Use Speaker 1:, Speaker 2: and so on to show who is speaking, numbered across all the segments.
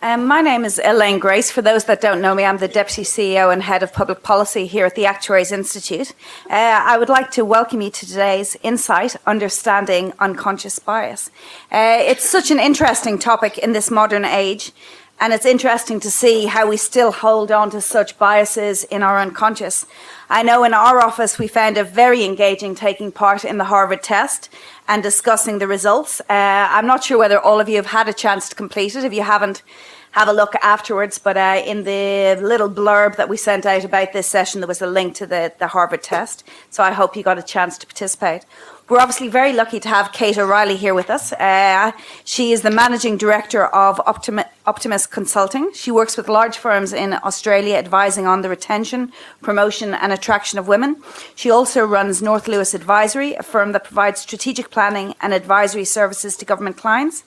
Speaker 1: My name is Elaine Grace. For those that don't know me, I'm the Deputy CEO and Head of Public Policy here at the Actuaries Institute. I would like to welcome you to today's Insight, Understanding Unconscious Bias. It's such an interesting topic in this modern age, and it's interesting to see how we still hold on to such biases in our unconscious. I know in our office we found it very engaging taking part in the Harvard test and discussing the results. I'm not sure whether all of you have had a chance to complete it. If you haven't, have a look afterwards. But in the little blurb that we sent out about this session, there was a link to the Harvard test. So I hope you got a chance to participate. We're obviously very lucky to have Kate O'Reilly here with us. She is the Managing Director of Optimus Consulting. She works with large firms in Australia advising on the retention, promotion and attraction of women. She also runs North Lewis Advisory, a firm that provides strategic planning and advisory services to government clients.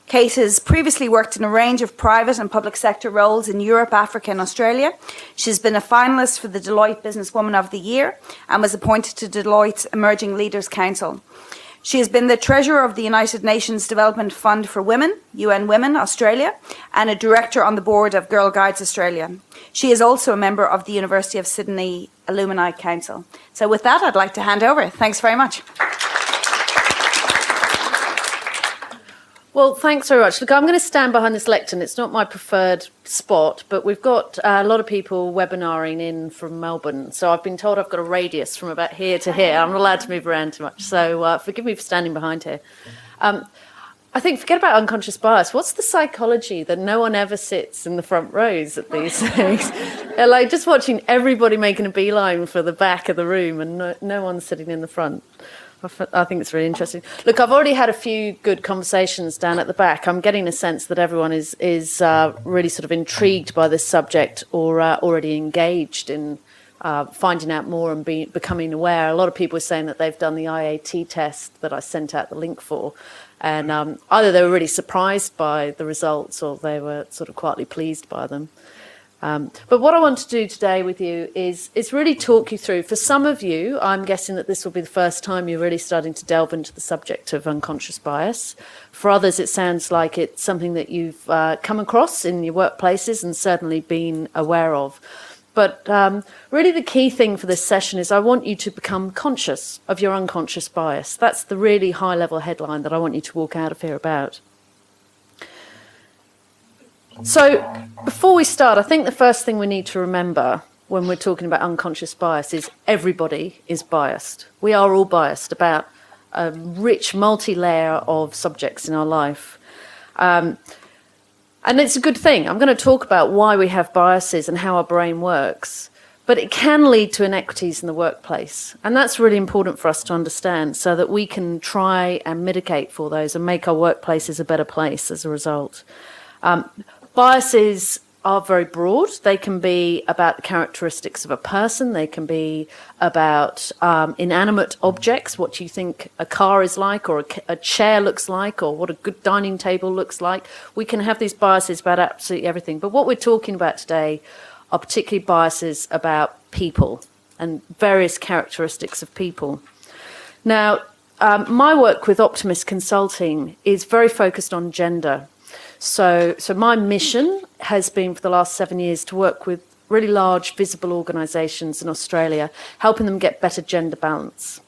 Speaker 1: Kate has previously worked in a range of private and public sector roles in Europe, Africa and Australia. She's been a finalist for the Deloitte Businesswoman of the Year and was appointed to Deloitte's Emerging Leaders Council. She has been the Treasurer of the United Nations Development Fund for Women, UN Women Australia, and a Director on the board of Girl Guides Australia. She is also a member of the University of Sydney Alumni Council. So with that, I'd like to hand over. Thanks very much.
Speaker 2: Well, thanks very much. Look, I'm going to stand behind this lectern. It's not my preferred spot, but we've got a lot of people webinaring in from Melbourne. So I've been told I've got a radius from about here to here. I'm not allowed to move around too much. So forgive me for standing behind here. I think, forget about unconscious bias. What's the psychology that no one ever sits in the front rows at these things? Like just watching everybody making a beeline for the back of the room and no one sitting in the front. I think it's really interesting. Look, I've already had a few good conversations down at the back. I'm getting a sense that everyone is really sort of intrigued by this subject or already engaged in finding out more and becoming aware. A lot of people are saying that they've done the IAT test that I sent out the link for. And either they were really surprised by the results or they were sort of quietly pleased by them. But what I want to do today with you is really talk you through, for some of you, I'm guessing that this will be the first time you're really starting to delve into the subject of unconscious bias. For others, it sounds like it's something that you've come across in your workplaces and certainly been aware of. But really the key thing for this session is I want you to become conscious of your unconscious bias. That's the really high-level headline that I want you to walk out of here about. So before we start, I think the first thing we need to remember when we're talking about unconscious bias is everybody is biased. We are all biased about a rich multi-layer of subjects in our life. And it's a good thing. I'm going to talk about why we have biases and how our brain works. But it can lead to inequities in the workplace. And that's really important for us to understand so that we can try and mitigate for those and make our workplaces a better place as a result. Biases are very broad. They can be about the characteristics of a person. They can be about inanimate objects, what you think a car is like or a chair looks like or what a good dining table looks like. We can have these biases about absolutely everything. But what we're talking about today are particularly biases about people and various characteristics of people. Now, my work with Optimus Consulting is very focused on gender. So my mission has been for the last 7 years to work with really large visible organisations in Australia, helping them get better gender balance.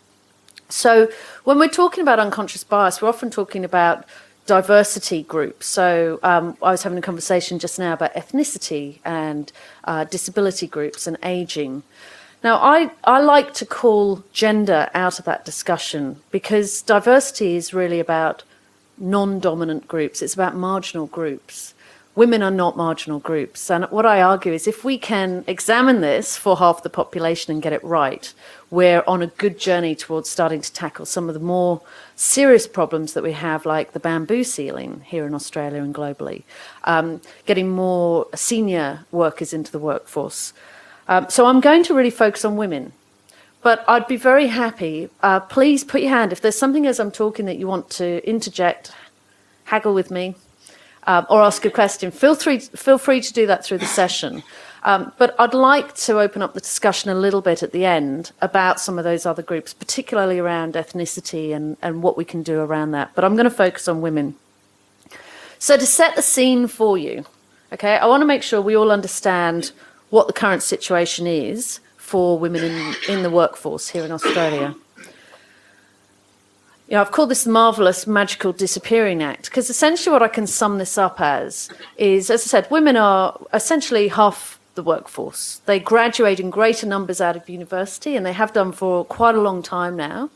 Speaker 2: So when we're talking about unconscious bias, we're often talking about diversity groups. So I was having a conversation just now about ethnicity and disability groups and ageing. Now, I like to call gender out of that discussion because diversity is really about non-dominant groups. It's about marginal groups. Women are not marginal groups. And what I argue is if we can examine this for half the population and get it right, we're on a good journey towards starting to tackle some of the more serious problems that we have, like the bamboo ceiling here in Australia and globally, getting more senior workers into the workforce. So I'm going to really focus on women. But I'd be very happy, please put your hand, if there's something as I'm talking that you want to interject, haggle with me, or ask a question, feel free to do that through the session. But I'd like to open up the discussion a little bit at the end about some of those other groups, particularly around ethnicity and what we can do around that. But I'm going to focus on women. So to set the scene for you, Okay, I want to make sure we all understand what the current situation is for women in the workforce here in Australia. You know, I've called this the marvellous magical disappearing act because essentially what I can sum this up as is, as I said, women are essentially half the workforce. They graduate in greater numbers out of university, and they have done for quite a long time now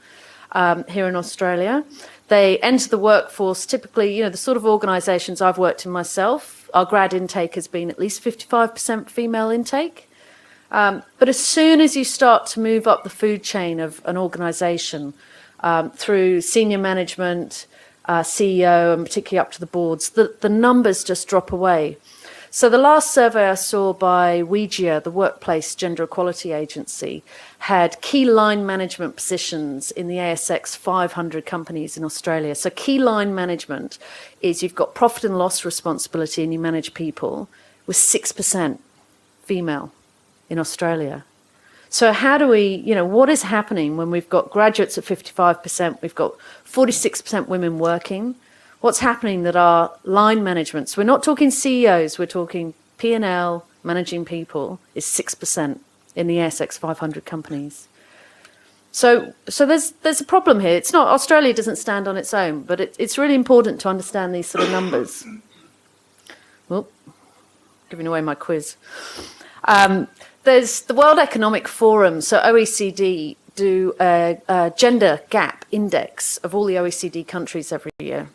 Speaker 2: here in Australia. They enter the workforce typically, you know, the sort of organisations I've worked in myself, our grad intake has been at least 55% female intake. But as soon as you start to move up the food chain of an organisation through senior management, CEO, and particularly up to the boards, the numbers just drop away. So the last survey I saw by WGEA, the Workplace Gender Equality Agency, had key line management positions in the ASX 500 companies in Australia. So key line management is you've got profit and loss responsibility and you manage people, with 6% female in Australia. So how do we, you know, what is happening when we've got graduates at 55%, we've got 46% women working? What's happening that our line managements, we're not talking CEOs, we're talking P&L, managing people, is 6% in the ASX 500 companies. So there's a problem here. It's not, Australia doesn't stand on its own, but it's really important to understand these sort of numbers. Well, giving away my quiz. There's the World Economic Forum, so OECD do a gender gap index of all the OECD countries every year.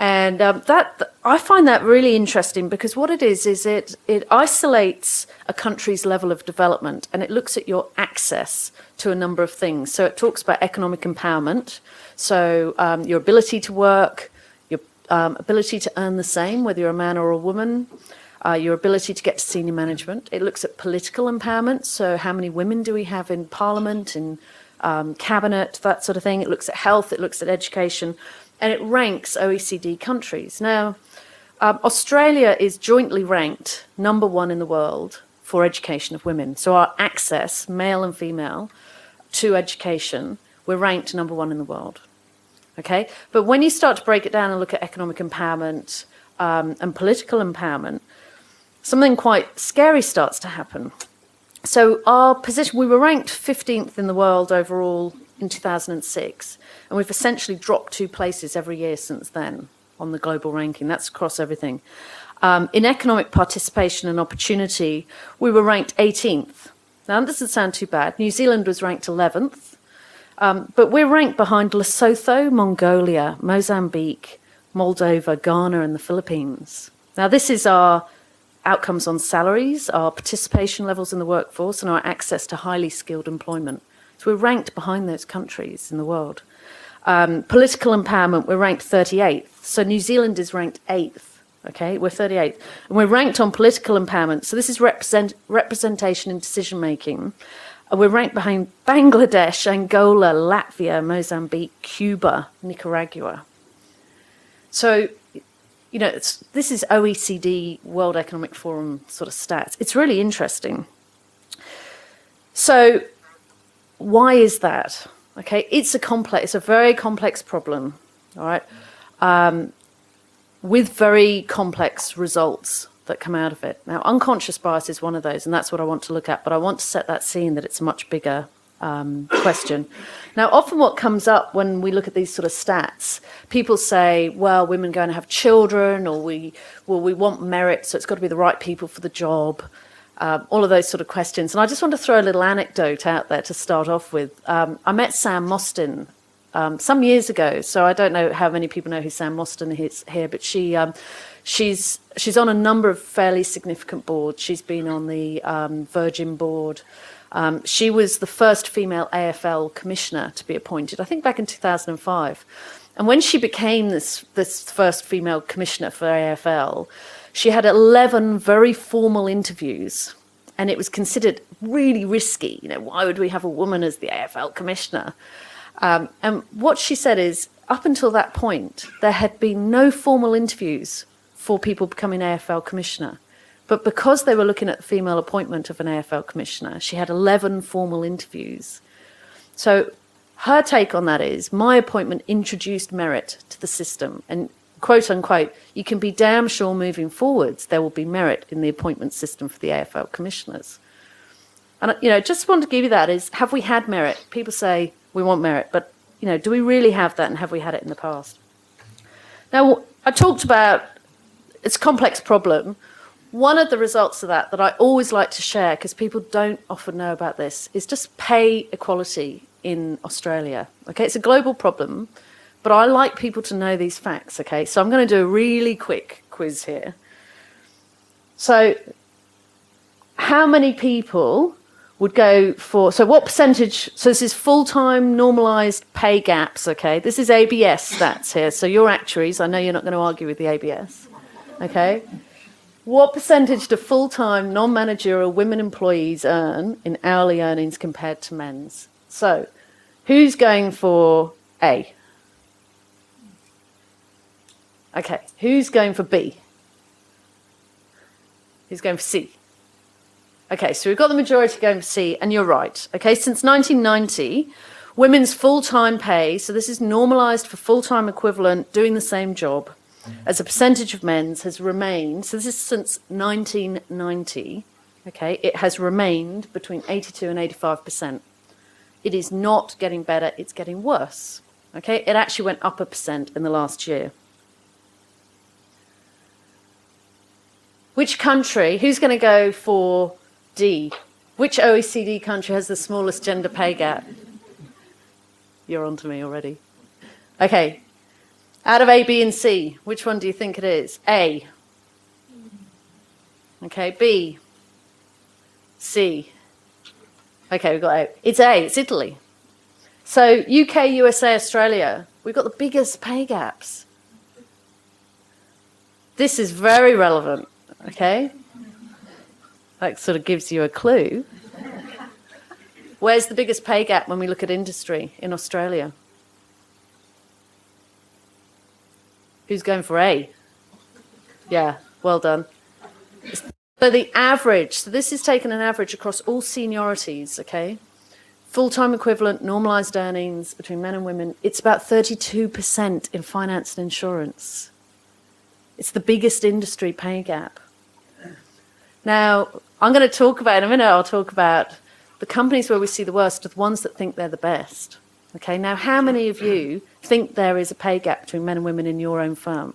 Speaker 2: And I find that really interesting because what it is it isolates a country's level of development and it looks at your access to a number of things. So it talks about economic empowerment, so your ability to work, your ability to earn the same, whether you're a man or a woman, your ability to get to senior management. It looks at political empowerment, so how many women do we have in parliament, in cabinet, that sort of thing. It looks at health, it looks at education. And it ranks OECD countries. Now, Australia is jointly ranked number one in the world for education of women. So our access, male and female, to education, we're ranked number one in the world. Okay? But when you start to break it down and look at economic empowerment and political empowerment, something quite scary starts to happen. So our position, we were ranked 15th in the world overall in 2006. And we've essentially dropped 2 places every year since then on the global ranking. That's across everything. In economic participation and opportunity, we were ranked 18th. Now, that doesn't sound too bad. New Zealand was ranked 11th. But we're ranked behind Lesotho, Mongolia, Mozambique, Moldova, Ghana, and the Philippines. Now, this is our outcomes on salaries, our participation levels in the workforce, and our access to highly skilled employment. So we're ranked behind those countries in the world. Political empowerment, we're ranked 38th. So New Zealand is ranked 8th. Okay, we're 38th. And we're ranked on political empowerment. So this is representation in decision making. We're ranked behind Bangladesh, Angola, Latvia, Mozambique, Cuba, Nicaragua. So, you know, this is OECD, World Economic Forum sort of stats. It's really interesting. So why is that? Okay, it's a very complex problem, all right, with very complex results that come out of it. Now, unconscious bias is one of those, and that's what I want to look at, but I want to set that scene that it's a much bigger question. Now, often what comes up when we look at these sort of stats, people say, well, women going to have children, or we want merit, so it's got to be the right people for the job. All of those sort of questions. And I just want to throw a little anecdote out there to start off with. I met Sam Mostyn some years ago, so I don't know how many people know who Sam Mostyn is here, but she's on a number of fairly significant boards. She's been on the Virgin board. She was the first female AFL commissioner to be appointed, I think back in 2005. And when she became this first female commissioner for AFL, she had 11 very formal interviews, and it was considered really risky. You know, why would we have a woman as the AFL commissioner? And what she said is, up until that point, there had been no formal interviews for people becoming AFL commissioner. But because they were looking at the female appointment of an AFL commissioner, she had 11 formal interviews. So her take on that is, my appointment introduced merit to the system, and quote unquote, you can be damn sure moving forwards there will be merit in the appointment system for the AFL commissioners. And, just want to give you that is, have we had merit? People say we want merit, but, do we really have that, and have we had it in the past? Now, I talked about it's a complex problem. One of the results of that I always like to share, because people don't often know about this, is just pay equality in Australia. Okay, it's a global problem, but I like people to know these facts. Okay, so I'm going to do a really quick quiz here. So, how many people would go for, so what percentage, so this is full-time normalised pay gaps, okay? This is ABS stats here, so you're actuaries, I know you're not going to argue with the ABS, okay? What percentage do full-time non-managerial women employees earn in hourly earnings compared to men's? So, who's going for A? Okay, who's going for B? Who's going for C? Okay, so we've got the majority going for C, and you're right. Okay, since 1990, women's full-time pay, so this is normalised for full-time equivalent doing the same job, as a percentage of men's has remained, so this is since 1990, okay, it has remained between 82 and 85%. It is not getting better, it's getting worse. Okay, it actually went up 1% in the last year. Which country, who's going to go for D? Which OECD country has the smallest gender pay gap? You're on to me already. Okay. Out of A, B, and C, which one do you think it is? A. Okay, B. C. Okay, we've got A. It's A, it's Italy. So UK, USA, Australia, we've got the biggest pay gaps. This is very relevant, okay? That sort of gives you a clue. Where's the biggest pay gap when we look at industry in Australia? Who's going for A? Yeah, well done. So the average, so this is taking an average across all seniorities, okay? Full-time equivalent, normalised earnings between men and women, it's about 32% in finance and insurance. It's the biggest industry pay gap. Now, I'm going to talk about, in a minute I'll talk about the companies where we see the worst are the ones that think they're the best. Okay, now how many of you think there is a pay gap between men and women in your own firm?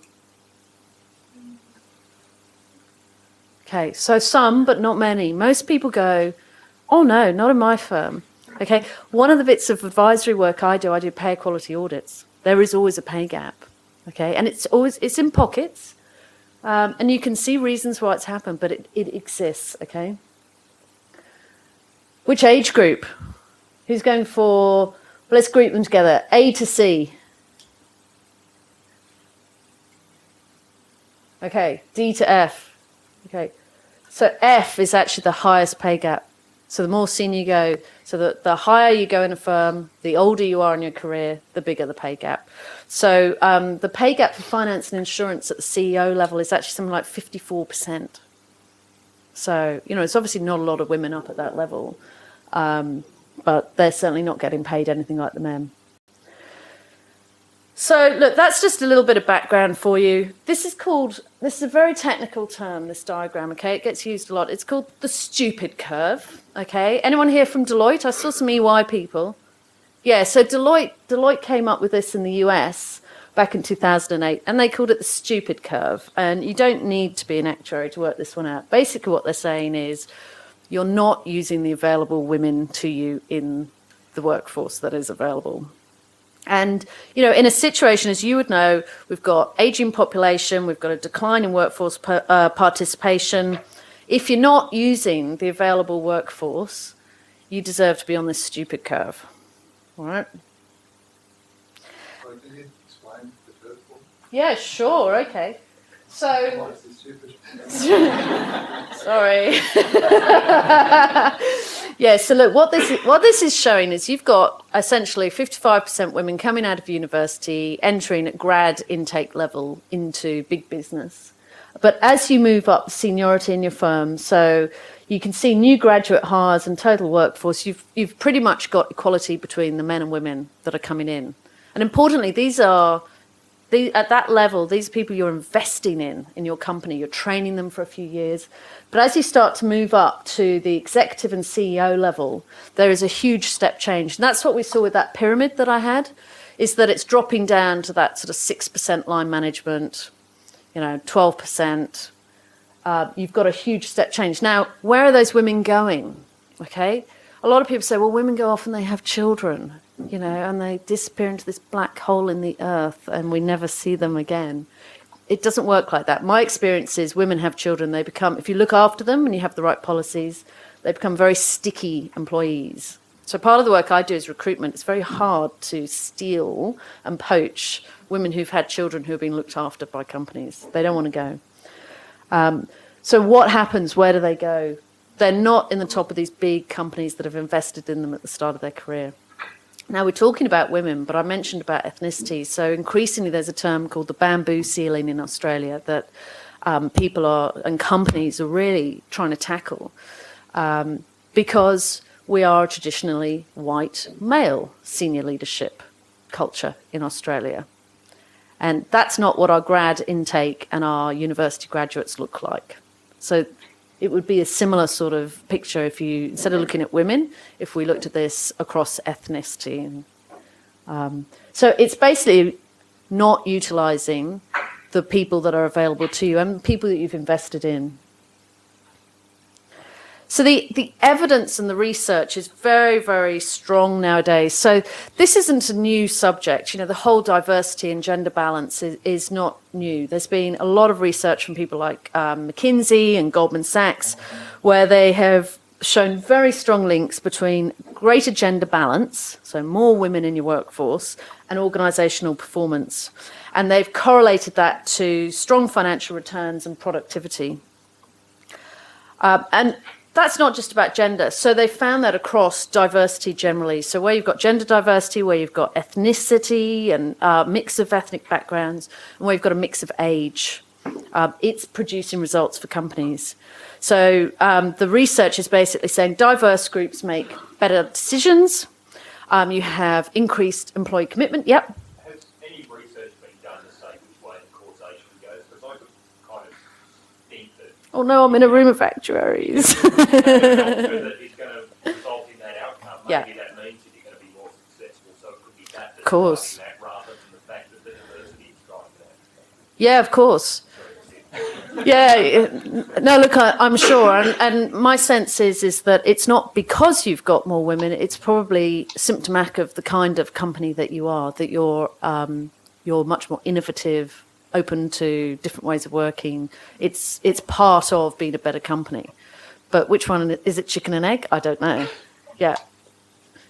Speaker 2: Okay, so some, but not many. Most people go, oh no, not in my firm. Okay, one of the bits of advisory work I do pay equality audits. There is always a pay gap. Okay, and it's in pockets. And you can see reasons why it's happened, but it exists, okay? Which age group? Who's going for, well, let's group them together, A to C. Okay, D to F. Okay, so F is actually the highest pay gap. So the more senior you go, so the higher you go in a firm, the older you are in your career, the bigger the pay gap. So the pay gap for finance and insurance at the CEO level is actually something like 54%. So, it's obviously not a lot of women up at that level, but they're certainly not getting paid anything like the men. So, look, that's just a little bit of background for you. This is a very technical term, this diagram, okay? It gets used a lot. It's called the stupid curve, okay? Anyone here from Deloitte? I saw some EY people. Yeah, so Deloitte came up with this in the US back in 2008, and they called it the stupid curve. And you don't need to be an actuary to work this one out. Basically what they're saying is you're not using the available women to you in the workforce that is available. And, in a situation, as you would know, we've got ageing population, we've got a decline in workforce participation. If you're not using the available workforce, you deserve to be on this stupid curve. All right?
Speaker 3: So can you explain the curve for me?
Speaker 2: Yeah, sure, okay. So,
Speaker 3: Why is this stupid?
Speaker 2: sorry. Yeah, so look, what this is showing is you've got essentially 55% women coming out of university, entering at grad intake level into big business. But as you move up seniority in your firm, so you can see new graduate hires and total workforce, you've pretty much got equality between the men and women that are coming in. And importantly, these are at that level, these people you're investing in your company, you're training them for a few years. But as you start to move up to the executive and CEO level, there is a huge step change. And that's what we saw with that pyramid that I had, is that it's dropping down to that sort of 6% line management, 12%. You've got a huge step change. Now, where are those women going? Okay. A lot of people say, well, women go off and they have children, and they disappear into this black hole in the earth and we never see them again. It doesn't work like that. My experience is women have children. They become, if you look after them and you have the right policies, they become very sticky employees. So part of the work I do is recruitment. It's very hard to steal and poach women who've had children who have been looked after by companies. They don't want to go. So what happens? Where do they go? They're not in the top of these big companies that have invested in them at the start of their career. Now, we're talking about women, but I mentioned about ethnicity. So increasingly, there's a term called the bamboo ceiling in Australia that people and companies are really trying to tackle because we are a traditionally white male senior leadership culture in Australia. And that's not what our grad intake and our university graduates look like. So it would be a similar sort of picture if you, instead of looking at women, if we looked at this across ethnicity. So it's basically not utilising the people that are available to you and people that you've invested in. So the evidence and the research is very, very strong nowadays. So this isn't a new subject. The whole diversity and gender balance is not new. There's been a lot of research from people like McKinsey and Goldman Sachs, where they have shown very strong links between greater gender balance, so more women in your workforce, and organisational performance. And they've correlated that to strong financial returns and productivity. And that's not just about gender. So they found that across diversity generally. So where you've got gender diversity, where you've got ethnicity and mix of ethnic backgrounds, and where you've got a mix of age, it's producing results for companies. So the research is basically saying diverse groups make better decisions. You have increased employee commitment. Yep.
Speaker 4: Has any research been done to say which way the causation goes? Because I could kind of think that...
Speaker 2: Oh no, I'm in a room of actuaries.
Speaker 4: That it's going to result in that outcome. Maybe
Speaker 2: Yeah.
Speaker 4: that means that you're going to be more successful. So it could be that that's
Speaker 2: Of course.
Speaker 4: driving that rather than the fact that the diversity is driving that.
Speaker 2: Yeah, of course. Yeah, no, look, I'm sure. And my sense is that it's not because you've got more women, it's probably symptomatic of the kind of company that you are, that you're much more innovative, open to different ways of working. It's part of being a better company. But which one, is it chicken and egg? I don't know. Yeah,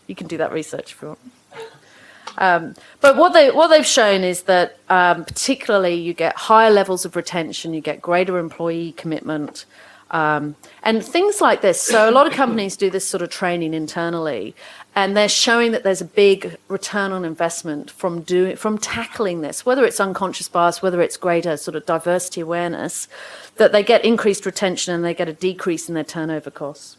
Speaker 2: you can do that research if you want. But what they've shown is that particularly you get higher levels of retention, you get greater employee commitment, and things like this. So a lot of companies do this sort of training internally, and they're showing that there's a big return on investment from tackling this, whether it's unconscious bias, whether it's greater sort of diversity awareness, that they get increased retention and they get a decrease in their turnover costs.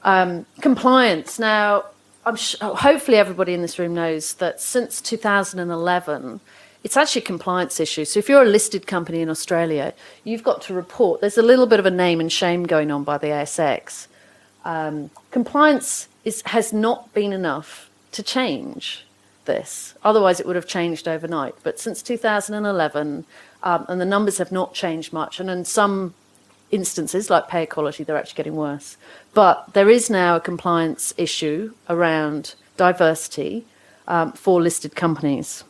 Speaker 2: Compliance. Now, hopefully everybody in this room knows that since 2011, it's actually a compliance issue. So if you're a listed company in Australia, you've got to report. There's a little bit of a name and shame going on by the ASX. Compliance has not been enough to change this. Otherwise, it would have changed overnight. But since 2011, and the numbers have not changed much. And in some instances, like pay equality, they're actually getting worse. But there is now a compliance issue around diversity for listed companies.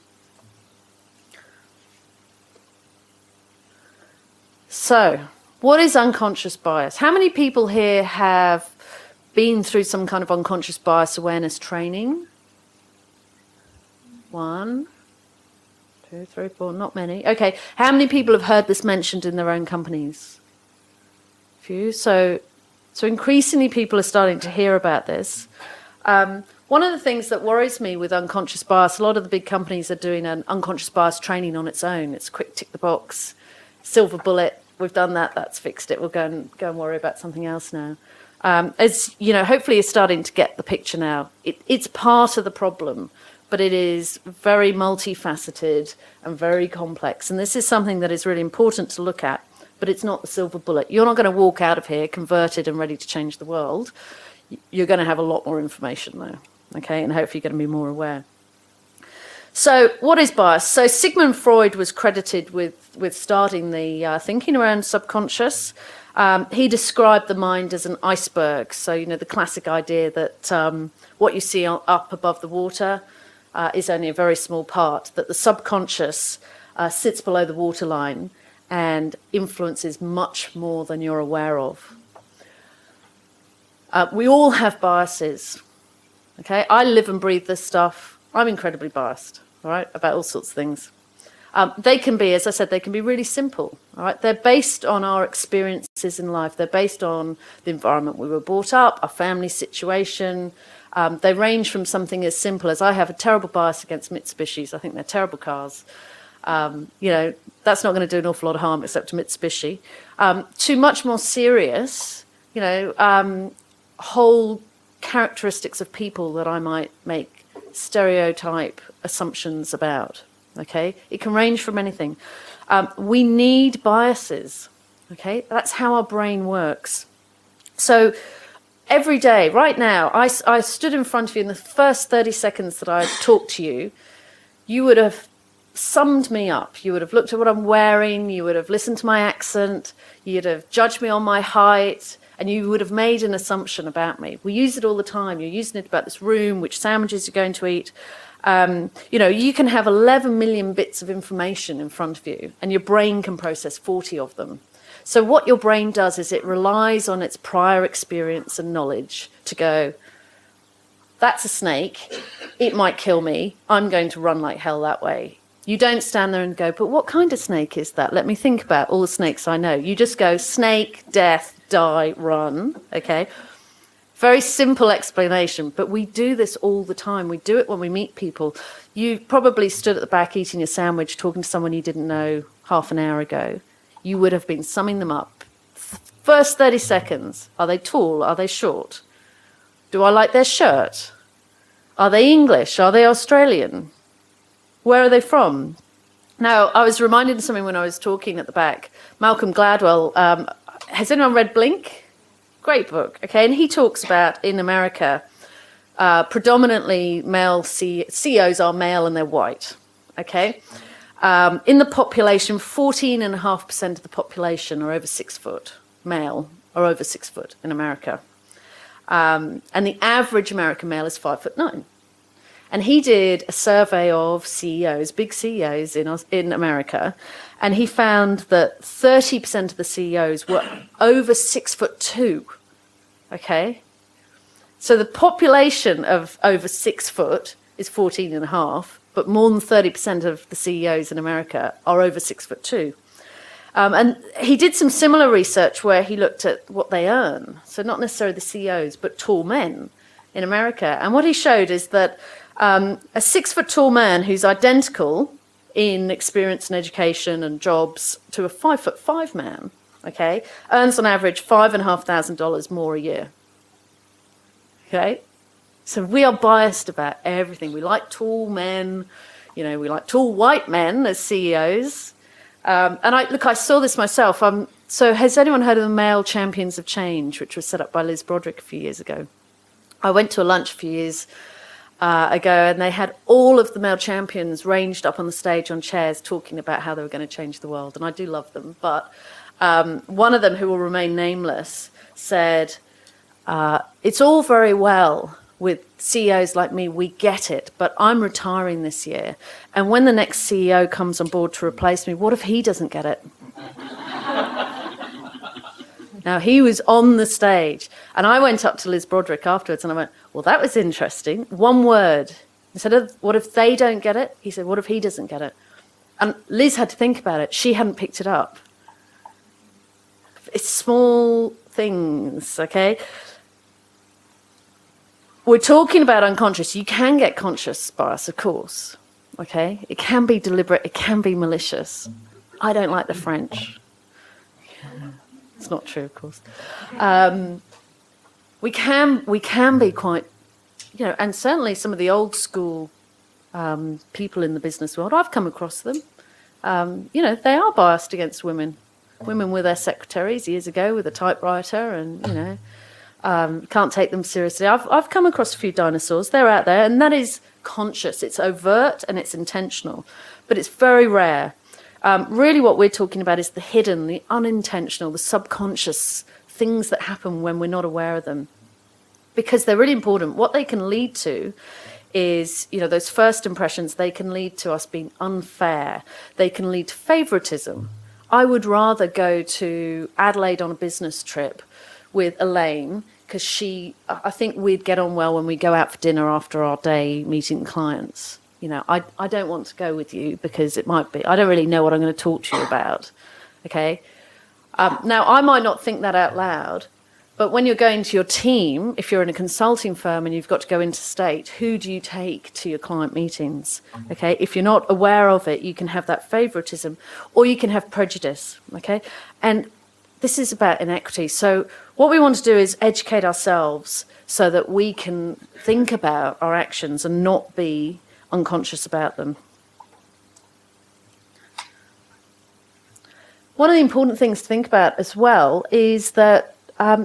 Speaker 2: So, what is unconscious bias? How many people here have been through some kind of unconscious bias awareness training? 1, 2, 3, 4, not many. Okay, how many people have heard this mentioned in their own companies? Few. So increasingly people are starting to hear about this. One of the things that worries me with unconscious bias, a lot of the big companies are doing an unconscious bias training on its own. It's quick tick the box, silver bullet. We've done that. That's fixed it. We'll go and worry about something else now. As you know, hopefully you're starting to get the picture now. It's part of the problem, but it is very multifaceted and very complex. And this is something that is really important to look at, but it's not the silver bullet. You're not going to walk out of here converted and ready to change the world. You're going to have a lot more information though, okay? And hopefully you're going to be more aware. So what is bias? So Sigmund Freud was credited with starting the thinking around subconscious. He described the mind as an iceberg. So, you know, the classic idea that what you see up above the water is only a very small part, that the subconscious sits below the waterline and influences much more than you're aware of. We all have biases, okay? I live and breathe this stuff. I'm incredibly biased, all right, about all sorts of things. They can be, as I said, they can be really simple, all right? They're based on our experiences in life. They're based on the environment we were brought up, our family situation. They range from something as simple as I have a terrible bias against Mitsubishis. I think they're terrible cars. You know, that's not going to do an awful lot of harm except to Mitsubishi. To much more serious, you know, whole characteristics of people that I might make stereotype assumptions about, okay? It can range from anything. We need biases, okay? That's how our brain works. So every day, right now, I stood in front of you in the first 30 seconds that I talked to you, you would have summed me up. You would have looked at what I'm wearing, you would have listened to my accent, you'd have judged me on my height, and you would have made an assumption about me. We use it all the time. You're using it about this room, which sandwiches you're going to eat. You know, you can have 11 million bits of information in front of you, and your brain can process 40 of them. So what your brain does is it relies on its prior experience and knowledge to go, that's a snake, it might kill me, I'm going to run like hell that way. You don't stand there and go, but what kind of snake is that? Let me think about all the snakes I know. You just go, snake, death, die, run, okay? Very simple explanation, but we do this all the time. We do it when we meet people. You probably stood at the back eating a sandwich, talking to someone you didn't know half an hour ago. You would have been summing them up. First 30 seconds. Are they tall? Are they short? Do I like their shirt? Are they English? Are they Australian? Where are they from? Now, I was reminded of something when I was talking at the back. Malcolm Gladwell, has anyone read Blink? Great book, okay? And he talks about, in America, predominantly male CEOs are male and they're white, okay? In the population, 14.5% of the population are over 6 foot, male, are over 6 foot in America. And the average American male is 5'9". And he did a survey of CEOs, big CEOs in America, and he found that 30% of the CEOs were over 6'2", okay? So the population of over 6 foot is 14.5, but more than 30% of the CEOs in America are over 6'2". And he did some similar research where he looked at what they earn. So not necessarily the CEOs, but tall men in America. And what he showed is that a 6 foot tall man who's identical in experience and education and jobs to a 5'5" man, okay, earns on average $5,500 more a year. Okay? So we are biased about everything. We like tall men, you know, we like tall white men as CEOs. And I saw this myself. So has anyone heard of the Male Champions of Change, which was set up by Liz Broderick a few years ago? I went to a lunch a few years ago, and they had all of the male champions ranged up on the stage on chairs talking about how they were going to change the world. And I do love them. But one of them, who will remain nameless, said, it's all very well with CEOs like me, we get it, but I'm retiring this year. And when the next CEO comes on board to replace me, what if he doesn't get it? Now, he was on the stage, and I went up to Liz Broderick afterwards, and I went, well, that was interesting. One word. Instead of, what if they don't get it? He said, what if he doesn't get it? And Liz had to think about it. She hadn't picked it up. It's small things, okay? We're talking about unconscious. You can get conscious bias, of course, okay? It can be deliberate. It can be malicious. I don't like the French. It's not true, of course. We can be quite, you know, and certainly some of the old school people in the business world. I've come across them. They are biased against women. Women were their secretaries years ago with a typewriter, and can't take them seriously. I've come across a few dinosaurs. They're out there, and that is conscious. It's overt and it's intentional, but it's very rare. Really, what we're talking about is the hidden, the unintentional, the subconscious things that happen when we're not aware of them, because they're really important. What they can lead to is, those first impressions, they can lead to us being unfair. They can lead to favoritism. I would rather go to Adelaide on a business trip with Elaine, because I think we'd get on well when we go out for dinner after our day meeting clients. I don't want to go with you because it might be, I don't really know what I'm going to talk to you about. Okay. Now, I might not think that out loud, but when you're going to your team, if you're in a consulting firm and you've got to go interstate, who do you take to your client meetings? Okay. If you're not aware of it, you can have that favoritism, or you can have prejudice. Okay. And this is about inequity. So what we want to do is educate ourselves so that we can think about our actions and not be unconscious about them. One of the important things to think about as well is that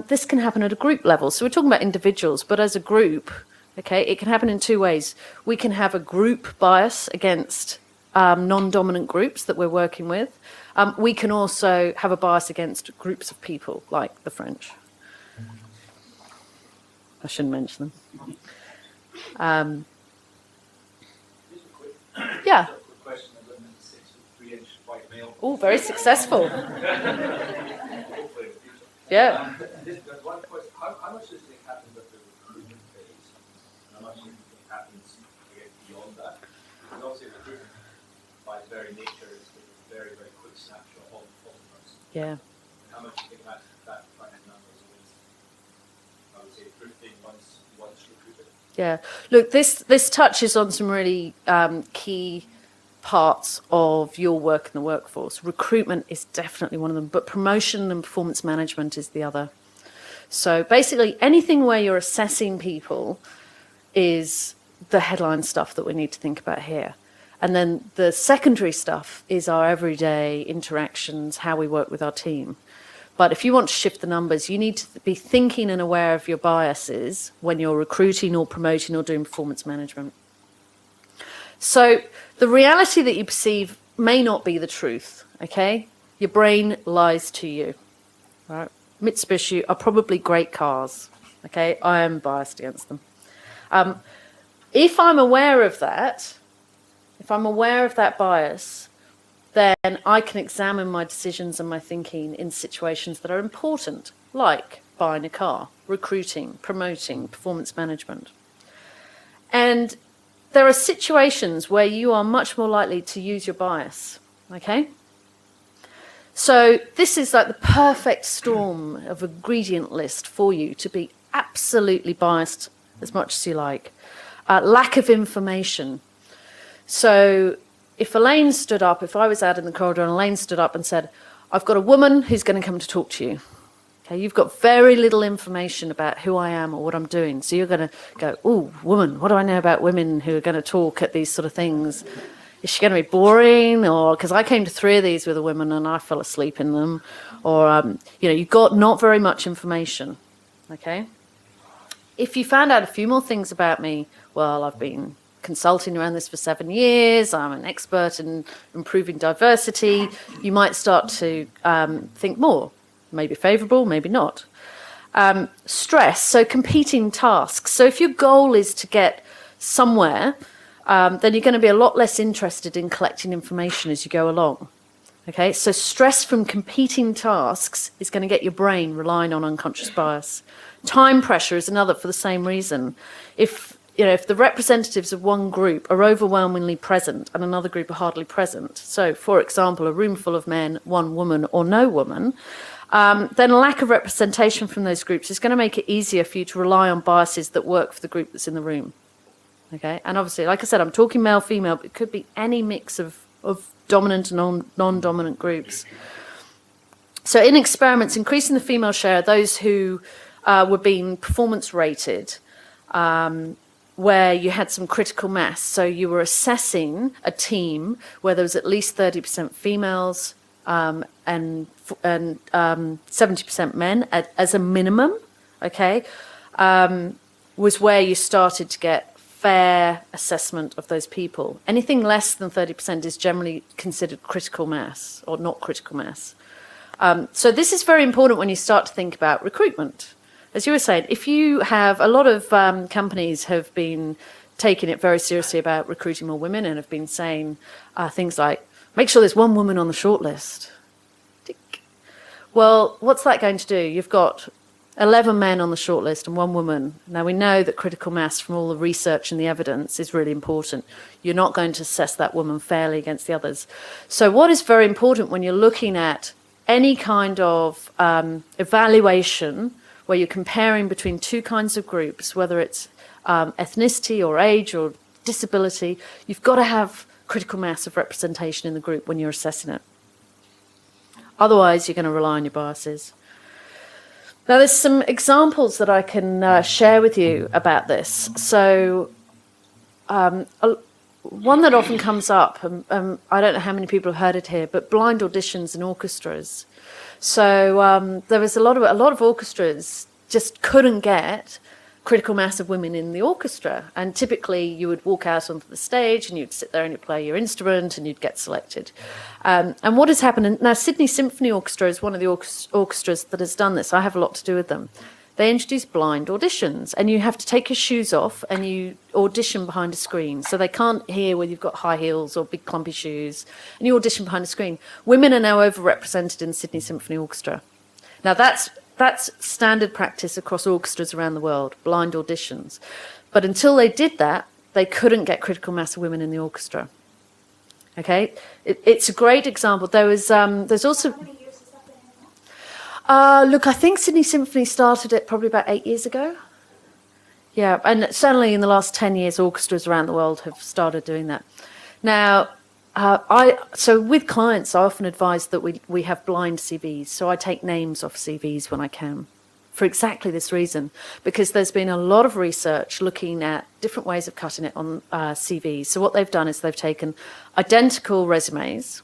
Speaker 2: this can happen at a group level. So we're talking about individuals, but as a group, okay, it can happen in two ways. We can have a group bias against non-dominant groups that we're working with. We can also have a bias against groups of people, like the French. I shouldn't mention them. Yeah. Oh, very successful. Yeah.
Speaker 3: One question: how much do you think happens at the recruitment phase? How much do you think happens beyond that? Because obviously, recruitment, by its very nature, is a very, very quick snapshot of the person.
Speaker 2: Yeah.
Speaker 3: How much do you think that kind of numbers is, I would say, drifting once recruited?
Speaker 2: Yeah. Look, this touches on some really key parts of your work in the workforce. Recruitment is definitely one of them, but promotion and performance management is the other. So basically, anything where you're assessing people is the headline stuff that we need to think about here. And then the secondary stuff is our everyday interactions, how we work with our team. But if you want to shift the numbers, you need to be thinking and aware of your biases when you're recruiting or promoting or doing performance management. So the reality that you perceive may not be the truth, okay? Your brain lies to you, right? Mitsubishi are probably great cars, okay? I am biased against them. If I'm aware of that, bias, then I can examine my decisions and my thinking in situations that are important, like buying a car, recruiting, promoting, performance management. And there are situations where you are much more likely to use your bias, okay? So this is like the perfect storm of ingredient list for you to be absolutely biased as much as you like. Lack of information. So if Elaine stood up, if I was out in the corridor and Elaine stood up and said, I've got a woman who's going to come to talk to you. Okay, you've got very little information about who I am or what I'm doing. So you're going to go, ooh, woman, what do I know about women who are going to talk at these sort of things? Is she going to be boring? Or because I came to 3 of these with a woman and I fell asleep in them. Or, you've got not very much information. Okay. If you found out a few more things about me, well, I've been consulting around this for 7 years. I'm an expert in improving diversity. You might start to think more. Maybe favourable, maybe not. Stress, so competing tasks. So if your goal is to get somewhere, then you're going to be a lot less interested in collecting information as you go along. Okay, so stress from competing tasks is going to get your brain relying on unconscious bias. Time pressure is another for the same reason. If the representatives of one group are overwhelmingly present and another group are hardly present, so for example, a room full of men, one woman or no woman, then a lack of representation from those groups is going to make it easier for you to rely on biases that work for the group that's in the room. Okay, and obviously, like I said, I'm talking male, female, but it could be any mix of dominant and non-dominant groups. So in experiments, increasing the female share, those who were being performance rated, where you had some critical mass. So you were assessing a team where there was at least 30% females and 70% men as a minimum, okay, was where you started to get fair assessment of those people. Anything less than 30% is generally considered critical mass or not critical mass. So this is very important when you start to think about recruitment. As you were saying, if you have a lot of companies have been taking it very seriously about recruiting more women and have been saying things like, make sure there's one woman on the shortlist. Well, what's that going to do? You've got 11 men on the shortlist and one woman. Now, we know that critical mass from all the research and the evidence is really important. You're not going to assess that woman fairly against the others. So what is very important when you're looking at any kind of evaluation where you're comparing between two kinds of groups, whether it's ethnicity or age or disability, you've got to have critical mass of representation in the group when you're assessing it. Otherwise, you're going to rely on your biases. Now, there's some examples that I can share with you about this. So one that often comes up, I don't know how many people have heard it here, but blind auditions in orchestras. So there was a lot of orchestras just couldn't get critical mass of women in the orchestra. And typically you would walk out onto the stage and you'd sit there and you'd play your instrument and you'd get selected. And what has happened, now Sydney Symphony Orchestra is one of the orchestras that has done this. I have a lot to do with them. They introduced blind auditions and you have to take your shoes off and you audition behind a screen. So they can't hear whether you've got high heels or big clumpy shoes and you audition behind a screen. Women are now overrepresented in Sydney Symphony Orchestra. Now that's standard practice across orchestras around the world, blind auditions. But until they did that, they couldn't get critical mass of women in the orchestra. Okay? It's a great example. There's also...
Speaker 1: How many years has that been in now?
Speaker 2: Look, I think Sydney Symphony started it probably about 8 years ago. Yeah, and certainly in the last 10 years, orchestras around the world have started doing that. Now, so with clients, I often advise that we have blind CVs. So I take names off CVs when I can, for exactly this reason, because there's been a lot of research looking at different ways of cutting it on CVs. So what they've done is they've taken identical resumes.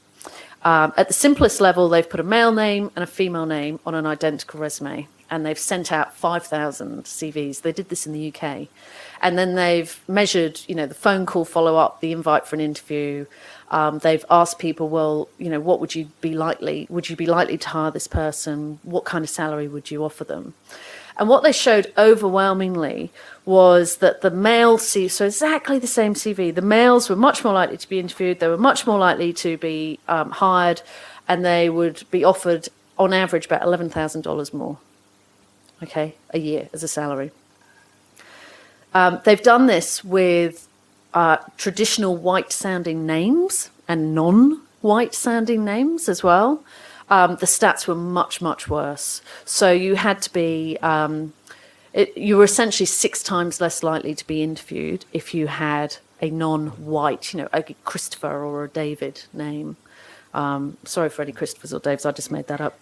Speaker 2: At the simplest level, they've put a male name and a female name on an identical resume, and they've sent out 5,000 CVs. They did this in the UK. And then they've measured, the phone call follow-up, the invite for an interview. They've asked people, well, what would you be likely to hire this person? What kind of salary would you offer them? And what they showed overwhelmingly was that the male CV, so exactly the same CV, the males were much more likely to be interviewed, they were much more likely to be hired, and they would be offered, on average, about $11,000 more, okay, a year as a salary. They've done this with traditional white-sounding names and non-white-sounding names as well. The stats were much, much worse. So you had to be, you were essentially 6 times less likely to be interviewed if you had a non-white, a Christopher or a David name. Sorry for any Christophers or Daves, I just made that up.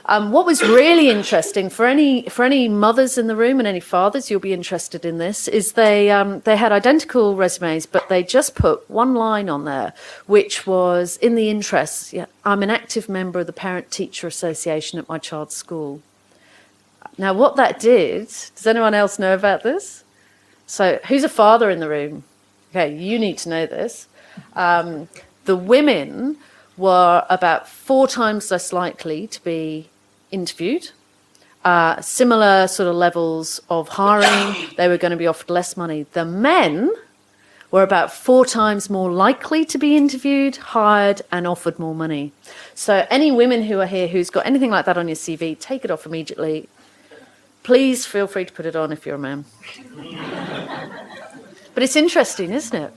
Speaker 2: What was really interesting for any mothers in the room and any fathers, you'll be interested in this, is they had identical resumes, but they just put one line on there, which was in the interests. Yeah, I'm an active member of the Parent-Teacher Association at my child's school. Now, what that did, does anyone else know about this? So, who's a father in the room? Okay, you need to know this. The women were about 4 times less likely to be interviewed. Similar sort of levels of hiring, they were going to be offered less money. The men were about 4 times more likely to be interviewed, hired, and offered more money. So any women who are here who's got anything like that on your CV, take it off immediately. Please feel free to put it on if you're a man. But it's interesting, isn't it?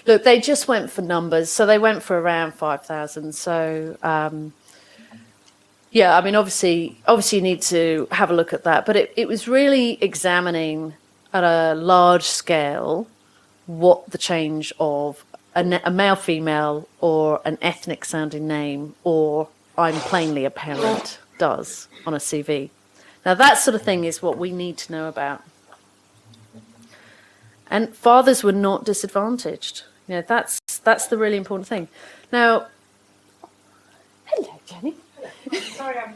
Speaker 2: Look, they just went for numbers, so they went for around 5,000. So, yeah, I mean, obviously you need to have a look at that. But it was really examining at a large scale what the change of a male-female or an ethnic-sounding name or I'm plainly a parent does on a CV. Now, that sort of thing is what we need to know about. And fathers were not disadvantaged. You know, that's the really important thing. Now, hello, Jenny.
Speaker 5: Sorry, I'm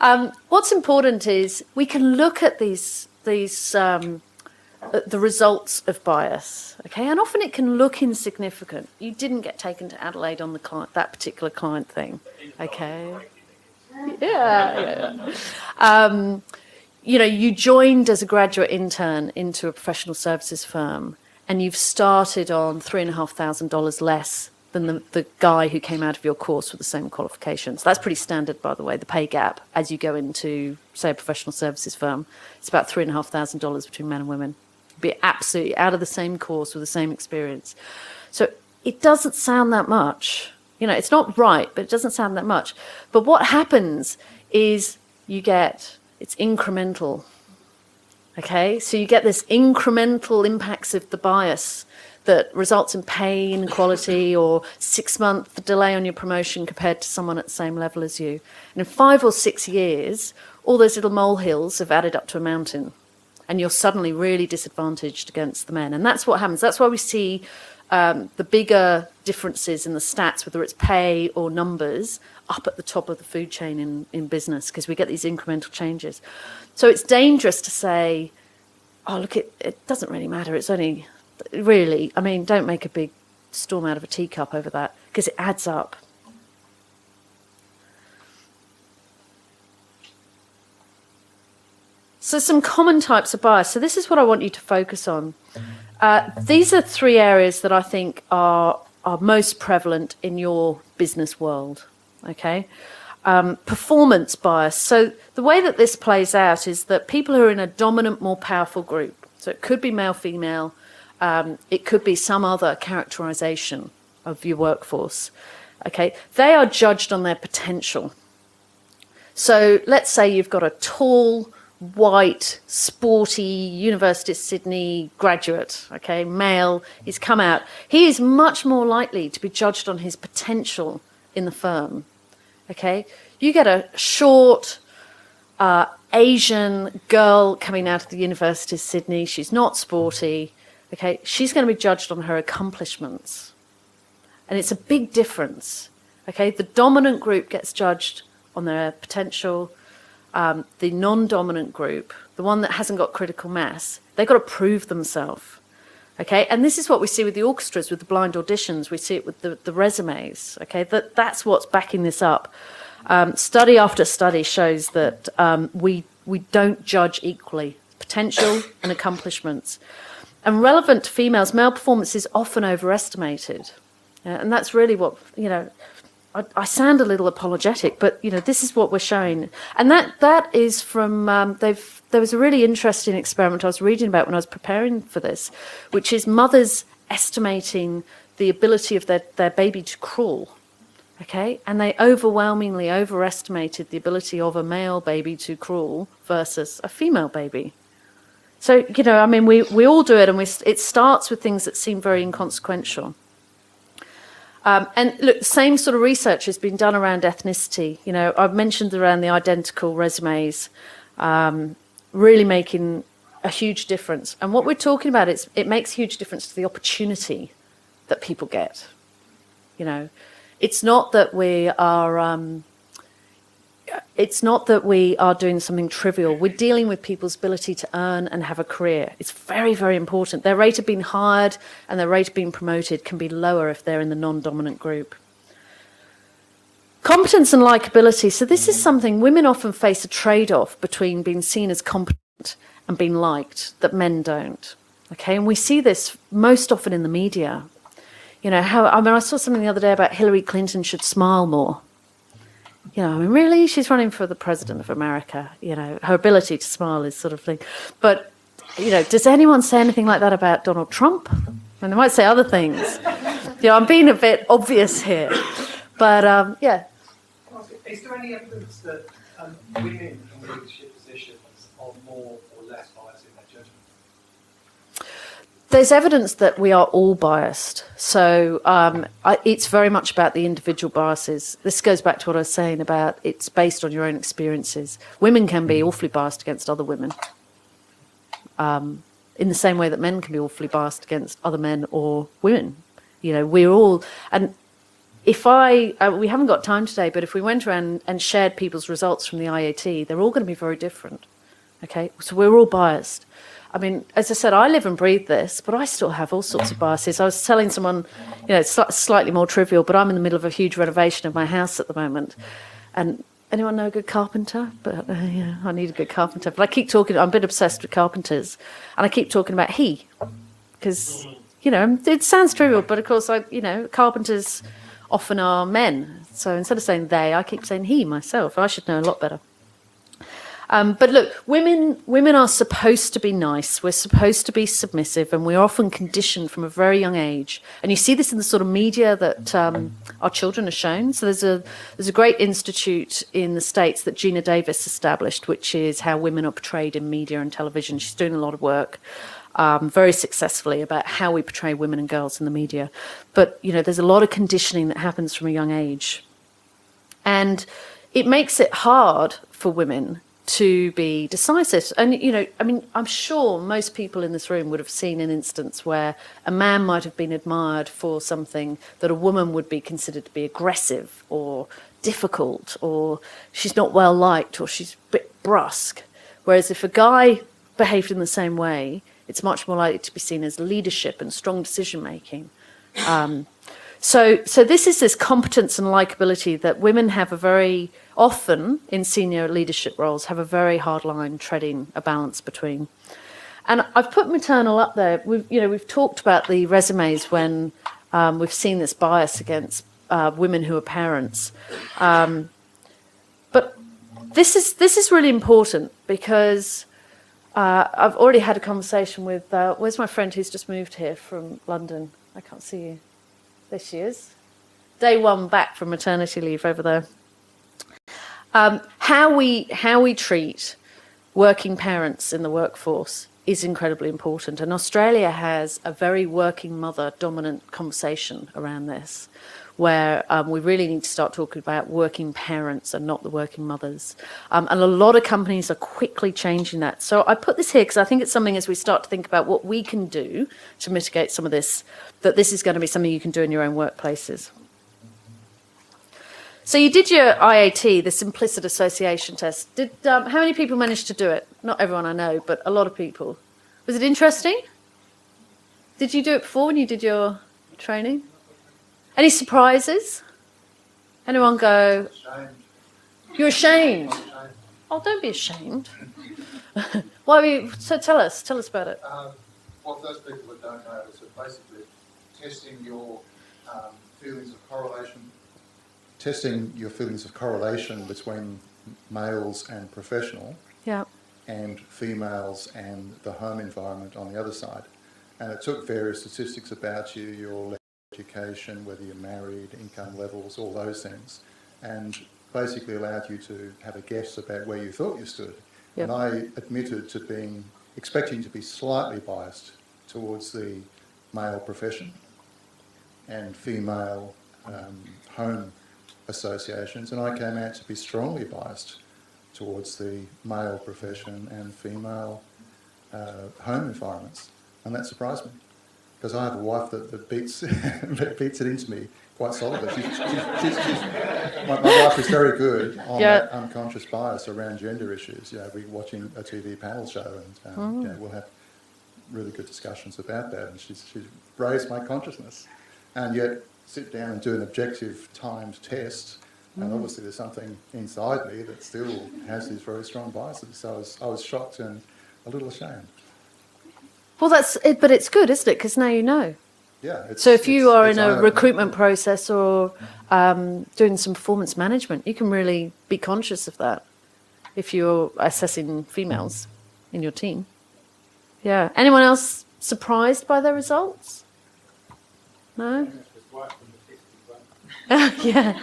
Speaker 5: late.
Speaker 2: What's important is we can look at these the results of bias, okay, and often it can look insignificant. You didn't get taken to Adelaide on that particular client thing, okay? Yeah. You know, you joined as a graduate intern into a professional services firm, and you've started on $3,500 less than the guy who came out of your course with the same qualifications. That's pretty standard, by the way, the pay gap as you go into, say, a professional services firm. It's about $3,500 between men and women. Be absolutely out of the same course with the same experience. So it doesn't sound that much. You know, it's not right, but it doesn't sound that much. But what happens is it's incremental. Okay, so you get this incremental impacts of the bias that results in pay inequality or 6-month delay on your promotion compared to someone at the same level as you. And in 5 or 6 years, all those little molehills have added up to a mountain, and you're suddenly really disadvantaged against the men. And that's what happens. That's why we see the bigger differences in the stats, whether it's pay or numbers, up at the top of the food chain in business, because we get these incremental changes. So it's dangerous to say, oh, look, it doesn't really matter. It's only really, I mean, don't make a big storm out of a teacup over that, because it adds up. So some common types of bias. So this is what I want you to focus on. These are 3 areas that I think are most prevalent in your business world. Okay, performance bias. So the way that this plays out is that people who are in a dominant, more powerful group, so it could be male, female, it could be some other characterization of your workforce. Okay, they are judged on their potential. So let's say you've got a tall, white, sporty University of Sydney graduate, okay, male, he's come out. He is much more likely to be judged on his potential in the firm, okay? You get a short, Asian girl coming out of the University of Sydney, she's not sporty, okay? She's going to be judged on her accomplishments. And it's a big difference, okay? The dominant group gets judged on their potential. The non-dominant group, the one that hasn't got critical mass, they've got to prove themselves. Okay, and this is what we see with the orchestras, with the blind auditions. We see it with the resumes. Okay, that's what's backing this up. Study after study shows that we don't judge equally potential and accomplishments. And relevant to females, male performance is often overestimated, and that's really what, you know. I sound a little apologetic, but you know, this is what we're showing, and that is from there was a really interesting experiment I was reading about when I was preparing for this, which is mothers estimating the ability of their baby to crawl, okay, and they overwhelmingly overestimated the ability of a male baby to crawl versus a female baby. So you know, I mean, we all do it, and it starts with things that seem very inconsequential. And look, the same sort of research has been done around ethnicity. You know, I've mentioned around the identical resumes, really making a huge difference. And what we're talking about is it makes a huge difference to the opportunity that people get. You know, it's not that we are doing something trivial. We're dealing with people's ability to earn and have a career. It's very, very important. Their rate of being hired and their rate of being promoted can be lower if they're in the non-dominant group. Competence and likability. So this is something women often face a trade-off between being seen as competent and being liked that men don't. Okay, and we see this most often in the media. You know, I saw something the other day about Hillary Clinton should smile more. You know, I mean, really, she's running for the president of America. You know, her ability to smile is sort of thing. But, you know, does anyone say anything like that about Donald Trump? And they might say other things. You know, I'm being a bit obvious here. But, yeah.
Speaker 3: Is there any evidence that women in leadership positions are more or less biased in their judgment?
Speaker 2: There's evidence that we are all biased. So it's very much about the individual biases. This goes back to what I was saying about it's based on your own experiences. Women can be awfully biased against other women, in the same way that men can be awfully biased against other men or women. You know, we're all... And if we haven't got time today, but if we went around and shared people's results from the IAT, they're all going to be very different. Okay? So we're all biased. I mean, as I said, I live and breathe this, but I still have all sorts of biases. I was telling someone, you know, it's slightly more trivial, but I'm in the middle of a huge renovation of my house at the moment. And anyone know a good carpenter? But yeah, I need a good carpenter. But I keep talking, I'm a bit obsessed with carpenters, and I keep talking about he, because, you know, it sounds trivial, but of course, carpenters often are men. So instead of saying they, I keep saying he myself. I should know a lot better. But look, women are supposed to be nice. We're supposed to be submissive, and we're often conditioned from a very young age. And you see this in the sort of media that our children are shown. So there's a great institute in the States that Gina Davis established, which is how women are portrayed in media and television. She's doing a lot of work very successfully about how we portray women and girls in the media. But, you know, there's a lot of conditioning that happens from a young age. And it makes it hard for women to be decisive. And, you know, I mean, I'm sure most people in this room would have seen an instance where a man might have been admired for something that a woman would be considered to be aggressive or difficult, or she's not well liked, or she's a bit brusque. Whereas if a guy behaved in the same way, it's much more likely to be seen as leadership and strong decision making. So this is this competence and likability that women have a very often in senior leadership roles have a very hard line treading a balance between. And I've put maternal up there. We've talked about the resumes when we've seen this bias against women who are parents. But this is really important because I've already had a conversation with where's my friend who's just moved here from London? I can't see you. There she is. Day one back from maternity leave over there. How we treat working parents in the workforce is incredibly important. And Australia has a very working mother dominant conversation around this, where we really need to start talking about working parents and not the working mothers. And a lot of companies are quickly changing that. So I put this here because I think it's something as we start to think about what we can do to mitigate some of this, that this is going to be something you can do in your own workplaces. So you did your IAT, the implicit association test. How many people managed to do it? Not everyone I know, but a lot of people. Was it interesting? Did you do it before when you did your training? Any surprises? Anyone go, you're ashamed? Oh, don't be ashamed. Why were you, so tell us about it.
Speaker 6: What those people that don't know is that basically testing your feelings of correlation between males and professional,
Speaker 2: yeah,
Speaker 6: and females and the home environment on the other side. And it took various statistics about you, your education, whether you're married, income levels, all those things, and basically allowed you to have a guess about where you thought you stood.
Speaker 2: Yep.
Speaker 6: And I admitted to expecting to be slightly biased towards the male profession and female home associations, and I came out to be strongly biased towards the male profession and female home environments, and that surprised me because I have a wife that beats beats it into me quite solidly. My wife is very good on that unconscious bias around gender issues. You know, we're watching a TV panel show and you know, we'll have really good discussions about that, and she's raised my consciousness, and yet sit down and do an objective timed test, and obviously there's something inside me that still has these very strong biases. So I was shocked and a little ashamed.
Speaker 2: Well, that's it, but it's good, isn't it? Because now you know.
Speaker 6: Yeah.
Speaker 2: So if you are in a recruitment process or doing some performance management, you can really be conscious of that if you're assessing females in your team. Yeah. Anyone else surprised by the results? No? Yeah.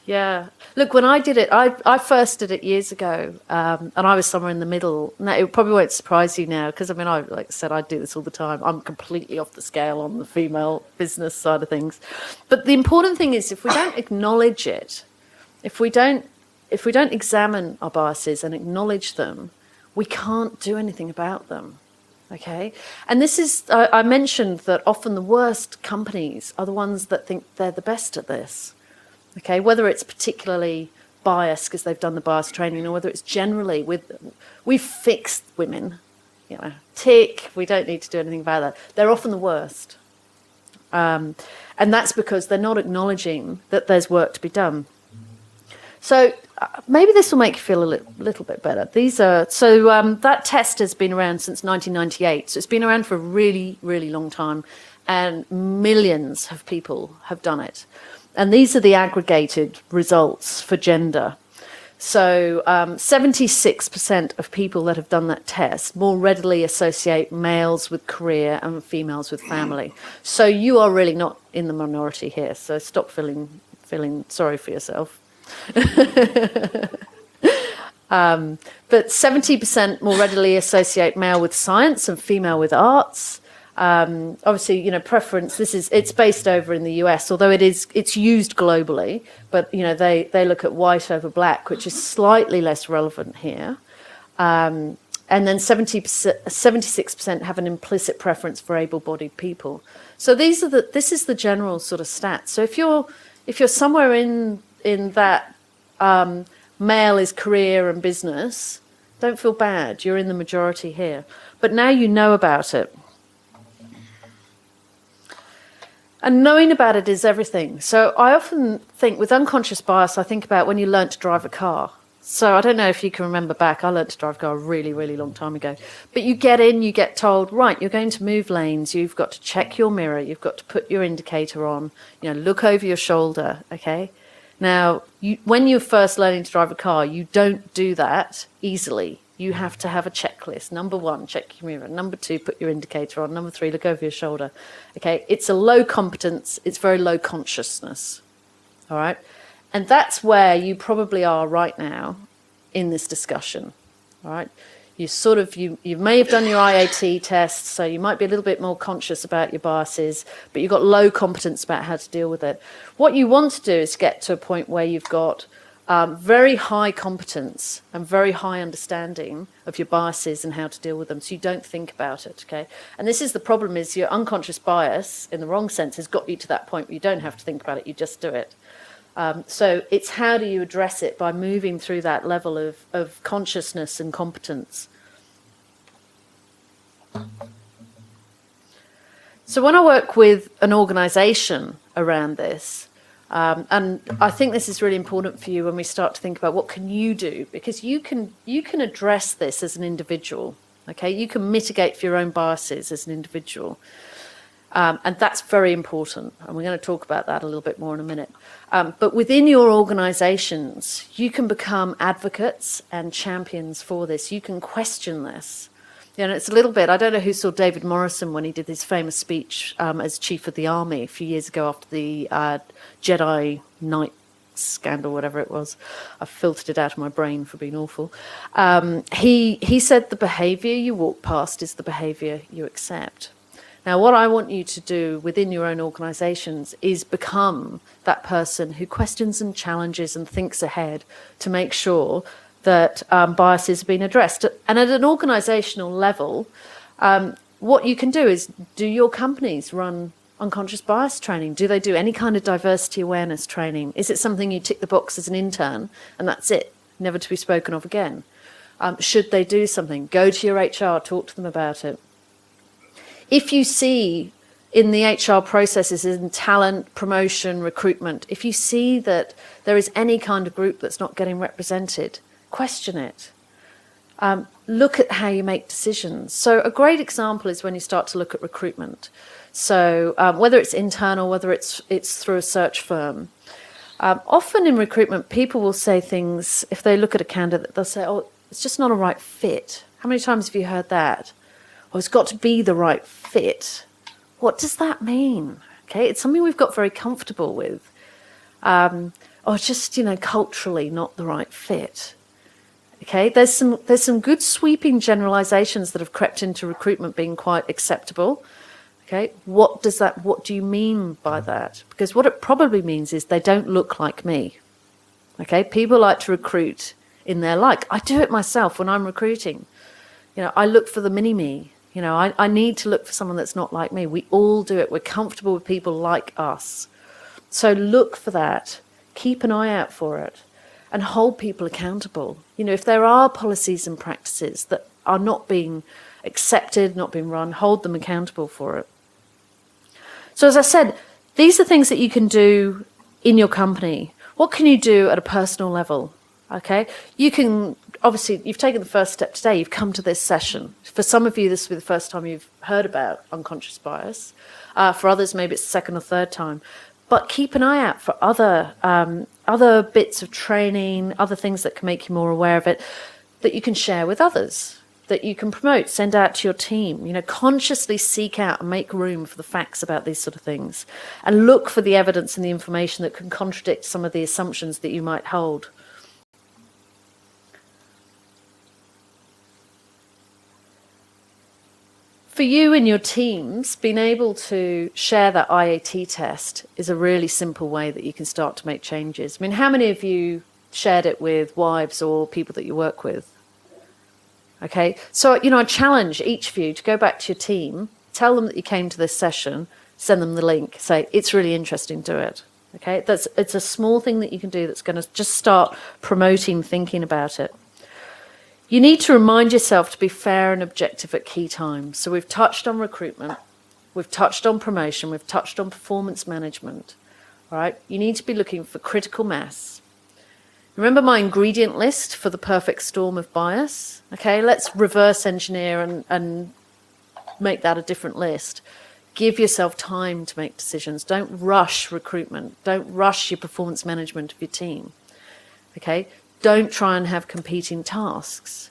Speaker 2: Yeah. Look, when I did it, I first did it years ago, and I was somewhere in the middle. Now, it probably won't surprise you now, because, I mean, like I said, I do this all the time. I'm completely off the scale on the female business side of things. But the important thing is, if we don't acknowledge it, if we don't examine our biases and acknowledge them, we can't do anything about them. Okay, and this is, I mentioned that often the worst companies are the ones that think they're the best at this. Okay, whether it's particularly biased because they've done the bias training, or whether it's generally we've fixed women, tick, we don't need to do anything about that. They're often the worst. And that's because they're not acknowledging that there's work to be done. So maybe this will make you feel a little bit better. That test has been around since 1998. So it's been around for a really, really long time, and millions of people have done it. And these are the aggregated results for gender. So 76% of people that have done that test more readily associate males with career and females with family. So you are really not in the minority here. So stop feeling sorry for yourself. But 70% more readily associate male with science and female with arts. Obviously, preference. It's based over in the US, although it's used globally. But they look at white over black, which is slightly less relevant here. And then 76% have an implicit preference for able-bodied people. So this is the general sort of stats. So if you're somewhere in that male is career and business, don't feel bad. You're in the majority here. But now you know about it. And knowing about it is everything. So I often think with unconscious bias, I think about when you learnt to drive a car. So I don't know if you can remember back, I learnt to drive a car a really, really long time ago. But you get in, you get told, right, you're going to move lanes, you've got to check your mirror, you've got to put your indicator on, look over your shoulder, okay? Now, when you're first learning to drive a car, you don't do that easily. You have to have a checklist. Number 1, check your mirror. Number 2, put your indicator on. Number 3, look over your shoulder. Okay, it's a low competence. It's very low consciousness. All right? And that's where you probably are right now in this discussion. All right? You may have done your IAT test, so you might be a little bit more conscious about your biases, but you've got low competence about how to deal with it. What you want to do is get to a point where you've got very high competence and very high understanding of your biases and how to deal with them, so you don't think about it, okay? And this is the problem, is your unconscious bias, in the wrong sense, has got you to that point where you don't have to think about it, you just do it. So it's how do you address it by moving through that level of consciousness and competence. So when I work with an organisation around this, and I think this is really important for you when we start to think about what can you do, because you can address this as an individual, okay? You can mitigate for your own biases as an individual. And that's very important, and we're going to talk about that a little bit more in a minute. But within your organisations, you can become advocates and champions for this. You can question this. It's a little bit, I don't know who saw David Morrison when he did his famous speech as Chief of the Army a few years ago after the Jedi Knight scandal, whatever it was. I filtered it out of my brain for being awful. He said the behaviour you walk past is the behaviour you accept. Now, what I want you to do within your own organisations is become that person who questions and challenges and thinks ahead to make sure that biases are being addressed. And at an organisational level, what you can do is, do your companies run unconscious bias training? Do they do any kind of diversity awareness training? Is it something you tick the box as an intern and that's it, never to be spoken of again? Should they do something? Go to your HR, talk to them about it. If you see in the HR processes, in talent, promotion, recruitment, if you see that there is any kind of group that's not getting represented, question it. Look at how you make decisions. So a great example is when you start to look at recruitment. So whether it's internal, whether it's through a search firm, often in recruitment, people will say things, if they look at a candidate, they'll say, oh, it's just not a right fit. How many times have you heard that? Oh, it's got to be the right fit. What does that mean? Okay, it's something we've got very comfortable with. or just, culturally not the right fit. Okay, there's some good sweeping generalizations that have crept into recruitment being quite acceptable. Okay, what do you mean by that? Because what it probably means is they don't look like me. Okay, people like to recruit in their like. I do it myself when I'm recruiting. I look for the mini-me. I need to look for someone that's not like me. We all do it. We're comfortable with people like us. So look for that. Keep an eye out for it and hold people accountable. If there are policies and practices that are not being accepted, not being run, hold them accountable for it. So as I said, these are things that you can do in your company. What can you do at a personal level? Okay, you can, obviously, you've taken the first step today. You've come to this session. For some of you, this will be the first time you've heard about unconscious bias. For others, maybe it's the second or third time. But keep an eye out for other bits of training, other things that can make you more aware of it, that you can share with others, that you can promote, send out to your team. Consciously seek out and make room for the facts about these sort of things, and look for the evidence and the information that can contradict some of the assumptions that you might hold. For you and your teams, being able to share that IAT test is a really simple way that you can start to make changes. I mean, how many of you shared it with wives or people that you work with? Okay, so, I challenge each of you to go back to your team, tell them that you came to this session, send them the link, say, it's really interesting, do it. Okay, it's a small thing that you can do that's going to just start promoting thinking about it. You need to remind yourself to be fair and objective at key times. So we've touched on recruitment, we've touched on promotion, we've touched on performance management. All right, you need to be looking for critical mass. Remember my ingredient list for the perfect storm of bias? Okay, let's reverse engineer and make that a different list. Give yourself time to make decisions. Don't rush recruitment. Don't rush your performance management of your team. Okay, don't try and have competing tasks.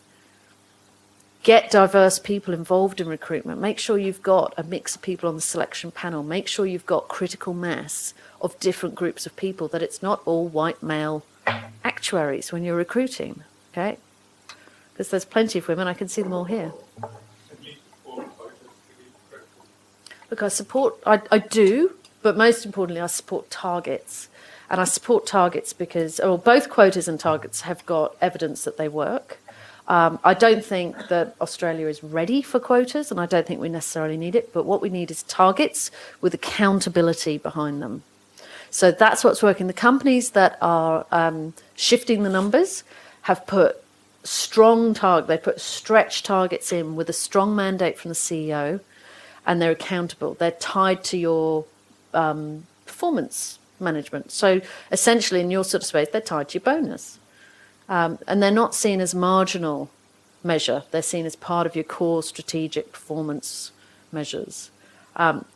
Speaker 2: Get diverse people involved in recruitment. Make sure you've got a mix of people on the selection panel. Make sure you've got critical mass of different groups of people, that it's not all white male actuaries when you're recruiting, okay? Because there's plenty of women. I can see them all here. Look, I do, but most importantly, I support targets. And I support targets because both quotas and targets have got evidence that they work. I don't think that Australia is ready for quotas, and I don't think we necessarily need it. But what we need is targets with accountability behind them. So that's what's working. The companies that are shifting the numbers have put they put stretch targets in with a strong mandate from the CEO, and they're accountable. They're tied to your performance management. So essentially, in your sort of space, they're tied to your bonus. And they're not seen as marginal measure. They're seen as part of your core strategic performance measures.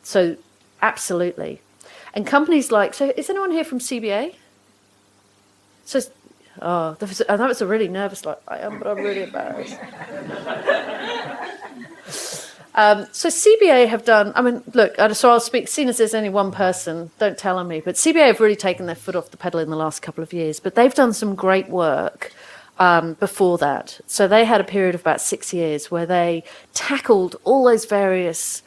Speaker 2: So absolutely. And companies so is anyone here from CBA? So, that was a really nervous, I am, but I'm really embarrassed. So CBA have done, look, so I'll speak, seeing as there's only one person, don't tell on me, but CBA have really taken their foot off the pedal in the last couple of years, but they've done some great work before that. So they had a period of about 6 years where they tackled all those various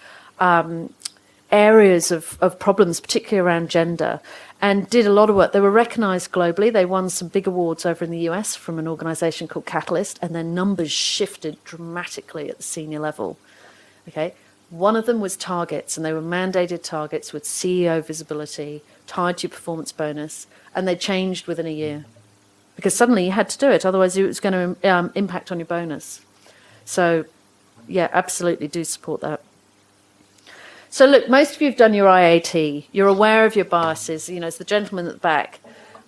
Speaker 2: areas of problems, particularly around gender, and did a lot of work. They were recognised globally. They won some big awards over in the US from an organisation called Catalyst, and their numbers shifted dramatically at the senior level. Okay, one of them was targets, and they were mandated targets with CEO visibility, tied to your performance bonus, and they changed within a year because suddenly you had to do it, otherwise it was going to impact on your bonus. So, yeah, absolutely do support that. So look, most of you have done your IAT. You're aware of your biases. As the gentleman at the back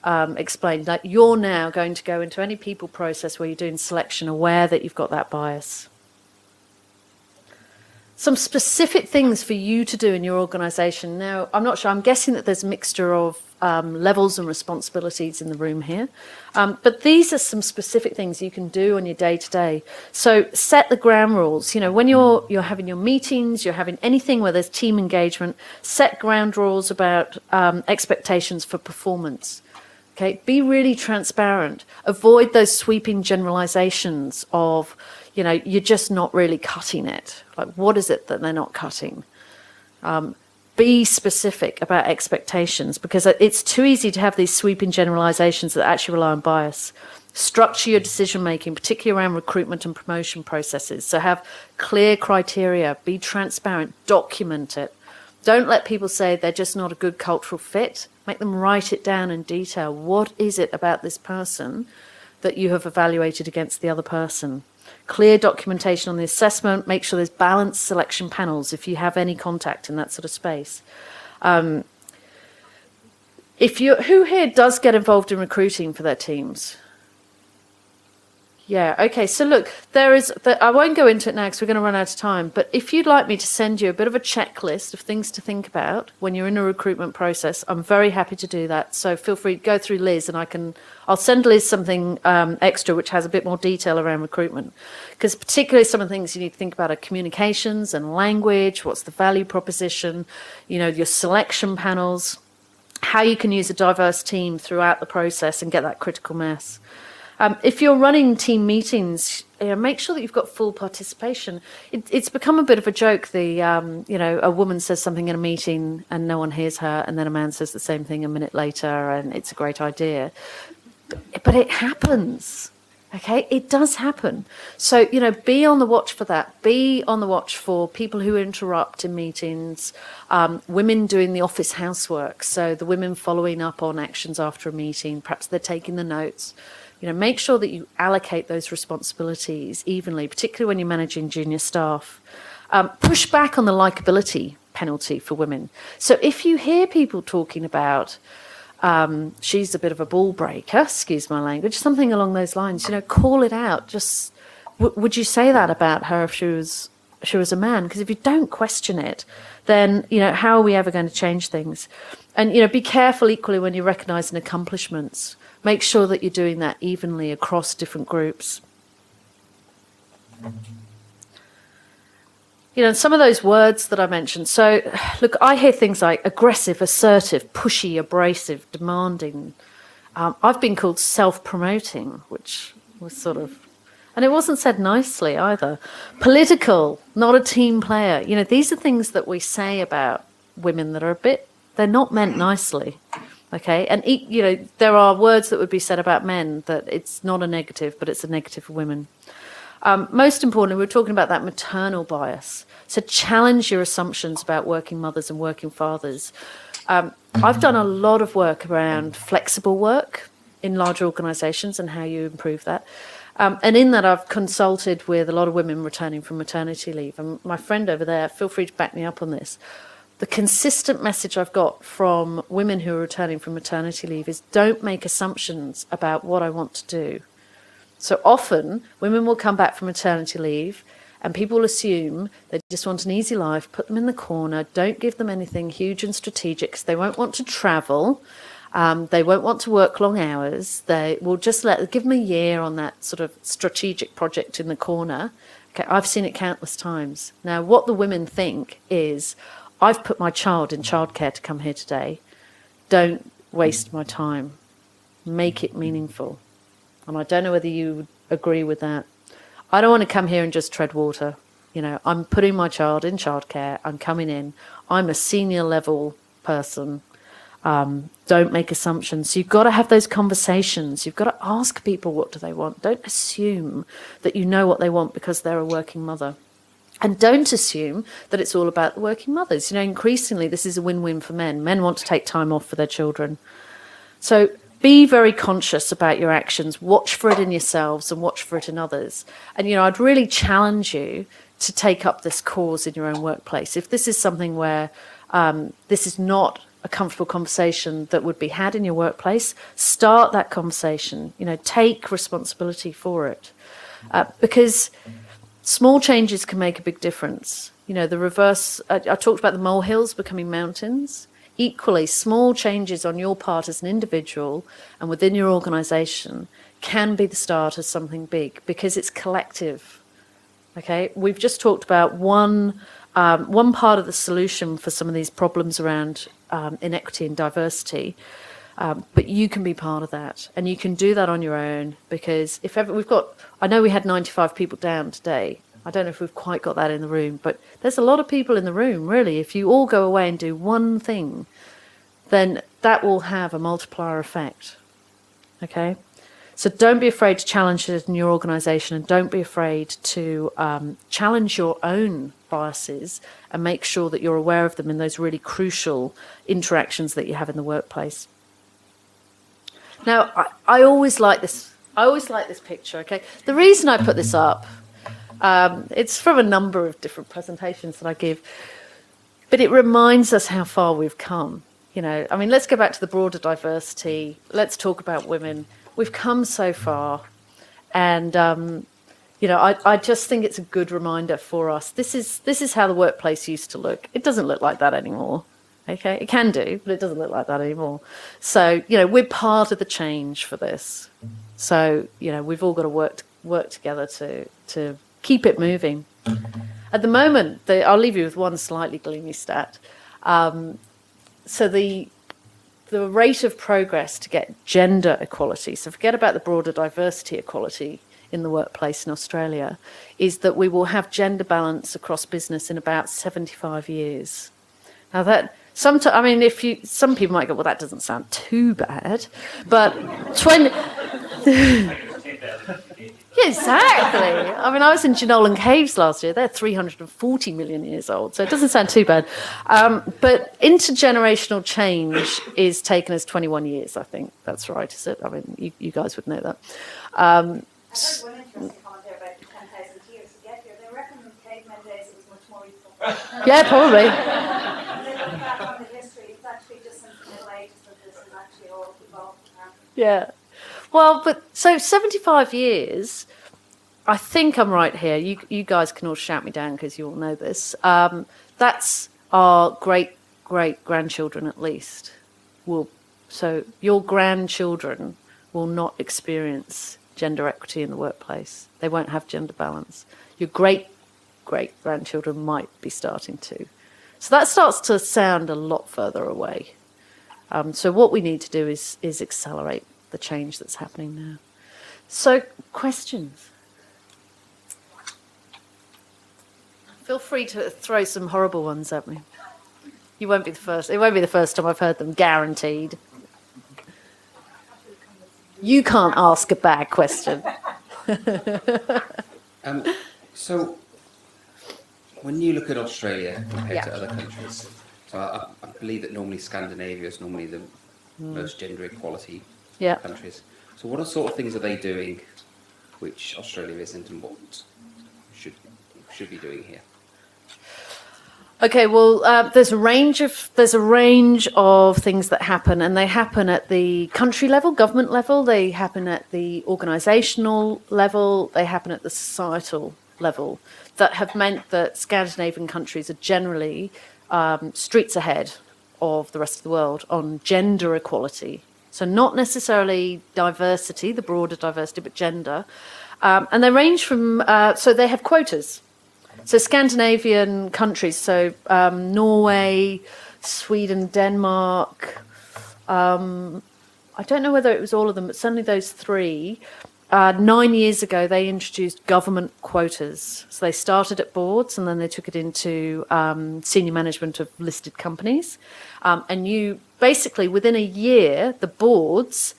Speaker 2: explained, that you're now going to go into any people process where you're doing selection aware that you've got that bias. Some specific things for you to do in your organisation. Now, I'm not sure. I'm guessing that there's a mixture of levels and responsibilities in the room here. But these are some specific things you can do on your day-to-day. So set the ground rules. When you're having your meetings, you're having anything where there's team engagement, set ground rules about expectations for performance. Okay, be really transparent. Avoid those sweeping generalizations of, you're just not really cutting it. Like, what is it that they're not cutting? Be specific about expectations, because it's too easy to have these sweeping generalizations that actually rely on bias. Structure your decision making, particularly around recruitment and promotion processes. So have clear criteria, be transparent, document it. Don't let people say they're just not a good cultural fit. Make them write it down in detail. What is it about this person that you have evaluated against the other person? Clear documentation on the assessment. Make sure there's balanced selection panels if you have any contact in that sort of space. Who here does get involved in recruiting for their teams? Yeah, okay. So look, I won't go into it now because we're going to run out of time. But if you'd like me to send you a bit of a checklist of things to think about when you're in a recruitment process, I'm very happy to do that. So feel free to go through Liz, and I'll send Liz something extra which has a bit more detail around recruitment. Because particularly some of the things you need to think about are communications and language, what's the value proposition, your selection panels, how you can use a diverse team throughout the process and get that critical mass. If you're running team meetings, make sure that you've got full participation. It's become a bit of a joke. A woman says something in a meeting and no one hears her, and then a man says the same thing a minute later, and it's a great idea. But it happens. Okay, it does happen. So, be on the watch for that. Be on the watch for people who interrupt in meetings, women doing the office housework. So the women following up on actions after a meeting, perhaps they're taking the notes. Make sure that you allocate those responsibilities evenly, particularly when you're managing junior staff. Push back on the likability penalty for women. So if you hear people talking about, she's a bit of a ball breaker, excuse my language, something along those lines, call it out. Just, would you say that about her if she was a man? Because if you don't question it, then, how are we ever going to change things? And, be careful equally when you're recognising accomplishments. Make sure that you're doing that evenly across different groups. Some of those words that I mentioned. So, look, I hear things like aggressive, assertive, pushy, abrasive, demanding. I've been called self-promoting, which was sort of... And it wasn't said nicely either. Political, not a team player. These are things that we say about women that are they're not meant nicely. Okay, and there are words that would be said about men that it's not a negative, but it's a negative for women. Most importantly, we're talking about that maternal bias. So challenge your assumptions about working mothers and working fathers. I've done a lot of work around flexible work in large organisations and how you improve that. And in that, I've consulted with a lot of women returning from maternity leave. And my friend over there, feel free to back me up on this. The consistent message I've got from women who are returning from maternity leave is don't make assumptions about what I want to do. So often, women will come back from maternity leave and people will assume they just want an easy life, put them in the corner, don't give them anything huge and strategic because they won't want to travel, they won't want to work long hours, they will just give them a year on that sort of strategic project in the corner. Okay, I've seen it countless times. Now, what the women think is, I've put my child in childcare to come here today. Don't waste my time. Make it meaningful. And I don't know whether you would agree with that. I don't want to come here and just tread water. I'm putting my child in childcare. I'm coming in. I'm a senior level person. Don't make assumptions. You've got to have those conversations. You've got to ask people what do they want. Don't assume that you know what they want because they're a working mother. And don't assume that it's all about the working mothers. Increasingly, this is a win-win for men. Men want to take time off for their children. So be very conscious about your actions. Watch for it in yourselves and watch for it in others. And, I'd really challenge you to take up this cause in your own workplace. If this is something where this is not a comfortable conversation that would be had in your workplace, start that conversation. Take responsibility for it. Because... small changes can make a big difference. The reverse, I talked about the molehills becoming mountains. Equally, small changes on your part as an individual and within your organisation can be the start of something big because it's collective. Okay, we've just talked about one part of the solution for some of these problems around inequity and diversity. But you can be part of that, and you can do that on your own, because if ever I know we had 95 people down today. I don't know if we've quite got that in the room, but there's a lot of people in the room, really. If you all go away and do one thing, then that will have a multiplier effect. Okay? So don't be afraid to challenge it in your organisation, and don't be afraid to challenge your own biases and make sure that you're aware of them in those really crucial interactions that you have in the workplace. Now, I always like this. I always like this picture. Okay, the reason I put this up, it's from a number of different presentations that I give, but it reminds us how far we've come. You know, I mean, let's go back to the broader diversity. Let's talk about women. We've come so far, and you know, I just think it's a good reminder for us. This is how the workplace used to look. It doesn't look like that anymore. Okay, it can do, but it doesn't look like that anymore. So, you know, we're part of the change for this. So, you know, we've all got to work together to keep it moving. At the moment, I'll leave you with one slightly gloomy stat. So the rate of progress to get gender equality, so forget about the broader diversity equality in the workplace in Australia, is that we will have gender balance across business in about 75 years. Now that, some people might go, well, that doesn't sound too bad, but 20... Yeah, exactly. I mean, I was in Jenolan Caves last year. They're 340 million years old, so it doesn't sound too bad. But intergenerational change is taken as 21 years, I think. That's right, is it? I mean, you guys would know that.
Speaker 5: I heard one interesting comment there about 10,000 years to get here. They reckon in caveman days it was much more equal.
Speaker 2: Yeah, probably.
Speaker 5: When they look back on the history, it's actually just since the Middle Ages that this is actually all evolved.
Speaker 2: Yeah. Well, but so 75 years, I think I'm right here. You guys can all shout me down because you all know this. That's our great-great-grandchildren at least. So your grandchildren will not experience gender equity in the workplace. They won't have gender balance. Your great-great-grandchildren might be starting to. So that starts to sound a lot further away. So what we need to do is accelerate the change that's happening now. So, questions? Feel free to throw some horrible ones at me. You won't be the first. It won't be the first time I've heard them, guaranteed. You can't ask a bad question.
Speaker 7: So, when you look at Australia compared
Speaker 2: Yeah.
Speaker 7: to other countries, so I believe that normally Scandinavia is normally the most gender equality
Speaker 2: Yeah.
Speaker 7: countries. So what sort of things are they doing which Australia isn't, and what should be doing here?
Speaker 2: Okay, well, there's a range of things that happen, and they happen at the country level, government level. They happen at the organisational level. They happen at the societal level. That have meant that Scandinavian countries are generally streets ahead of the rest of the world on gender equality. So not necessarily diversity, the broader diversity, but gender. And they range from, so they have quotas. So Scandinavian countries, so Norway, Sweden, Denmark, I don't know whether it was all of them, but certainly those three. 9 years ago, they introduced government quotas. So they started at boards, and then they took it into senior management of listed companies. And you basically, within a year, the boards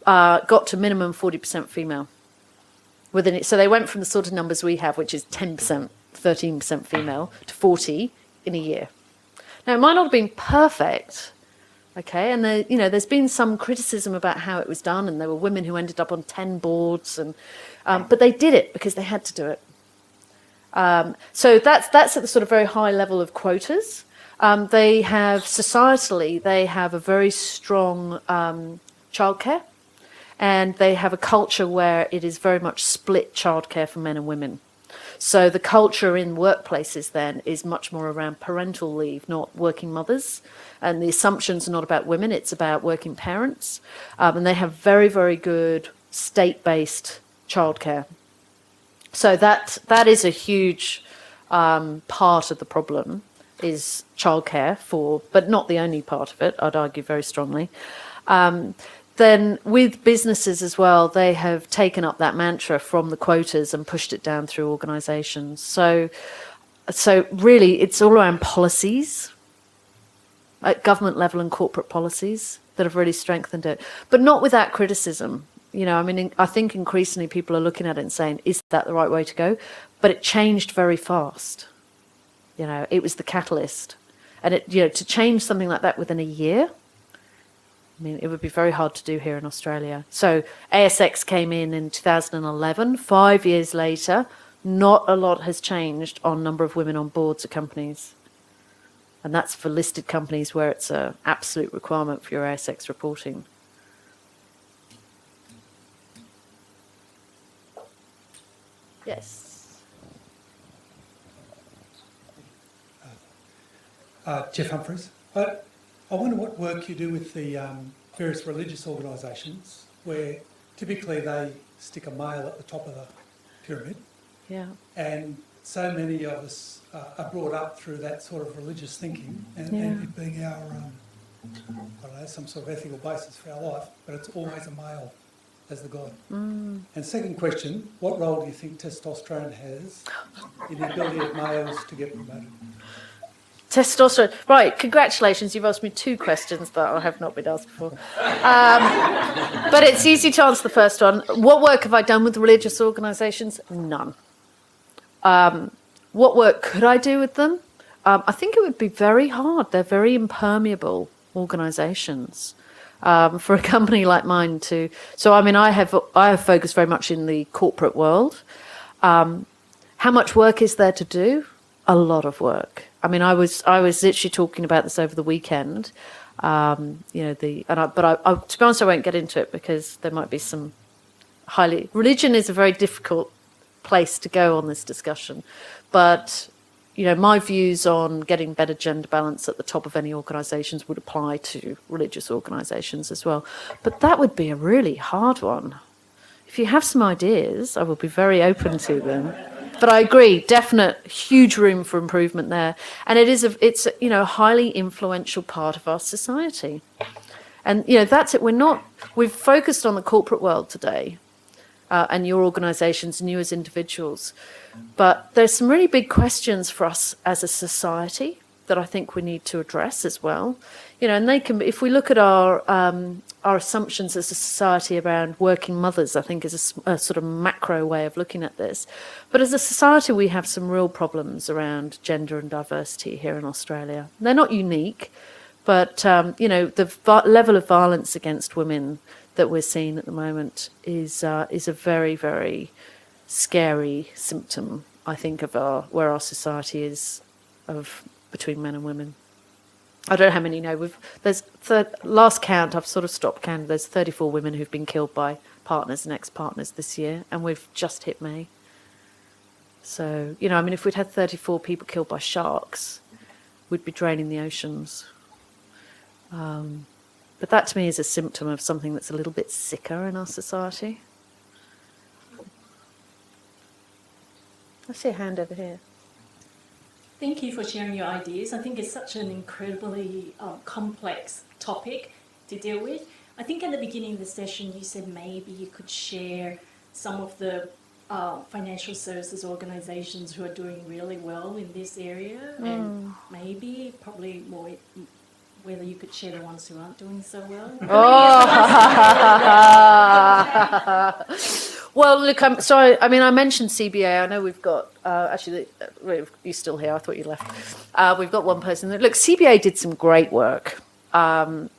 Speaker 2: got to minimum 40% female. Within it, so they went from the sort of numbers we have, which is 10%, 13% female, to 40 in a year. Now, it might not have been perfect. Okay, and there's been some criticism about how it was done, and there were women who ended up on 10 boards, and but they did it because they had to do it. So that's at the sort of very high level of quotas. They have societally, they have a very strong childcare, and they have a culture where it is very much split childcare for men and women. So the culture in workplaces then is much more around parental leave, not working mothers. And the assumptions are not about women, it's about working parents. And they have very, very good state-based childcare. So that is a huge part of the problem, is childcare, but not the only part of it, I'd argue very strongly. Then with businesses as well, they have taken up that mantra from the quotas and pushed it down through organisations. So really, it's all around policies at government level and corporate policies that have really strengthened it, but not without criticism. You know, I mean, I think increasingly people are looking at it and saying, is that the right way to go? But it changed very fast. You know, it was the catalyst. And it, you know, to change something like that within a year, I mean, it would be very hard to do here in Australia. So ASX came in 2011. 5 years later, not a lot has changed on number of women on boards of companies. And that's for listed companies where it's an absolute requirement for your ASX reporting. Yes.
Speaker 8: Jeff Humphreys. I wonder what work you do with the various religious organisations where typically they stick a male at the top of the pyramid.
Speaker 2: Yeah.
Speaker 8: And so many of us are brought up through that sort of religious thinking and it being our, I don't know, some sort of ethical basis for our life, but it's always a male as the god. And second question, what role do you think testosterone has in the ability of males to get promoted?
Speaker 2: Testosterone. Right, congratulations. You've asked me 2 questions that I have not been asked before. But it's easy to answer the first one. What work have I done with religious organisations? None. What work could I do with them? I think it would be very hard. They're very impermeable organisations. For a company like mine to... So, I mean, I have focused very much in the corporate world. How much work is there to do? A lot of work. I mean, I was literally talking about this over the weekend. You know, to be honest, I won't get into it because there might be some religion is a very difficult place to go on this discussion. But, you know, my views on getting better gender balance at the top of any organisations would apply to religious organisations as well. But that would be a really hard one. If you have some ideas, I will be very open to them. But I agree, definite, huge room for improvement there. And it's you know, a highly influential part of our society. And, you know, that's it. We've focused on the corporate world today and your organisations and you as individuals. But there's some really big questions for us as a society that I think we need to address as well. You know, and they can, if we look at our assumptions as a society around working mothers, I think is a sort of macro way of looking at this. But as a society, we have some real problems around gender and diversity here in Australia. They're not unique, but, you know, the level of violence against women that we're seeing at the moment is a very, very scary symptom, I think, of where our society is between men and women. I don't know how many know. Last count, I've sort of stopped counting. There's 34 women who've been killed by partners and ex-partners this year, and we've just hit May. So, you know, I mean, if we'd had 34 people killed by sharks, we'd be draining the oceans. But that to me is a symptom of something that's a little bit sicker in our society. I see a hand over here.
Speaker 9: Thank you for sharing your ideas. I think it's such an incredibly complex topic to deal with. I think at the beginning of the session you said maybe you could share some of the financial services organisations who are doing really well in this area and maybe probably more whether you could share the ones who aren't doing so well.
Speaker 2: Well, look, I'm sorry. I mean, I mentioned CBA. I know we've got, actually, you're still here. I thought you left. We've got one person. Look, CBA did some great work. And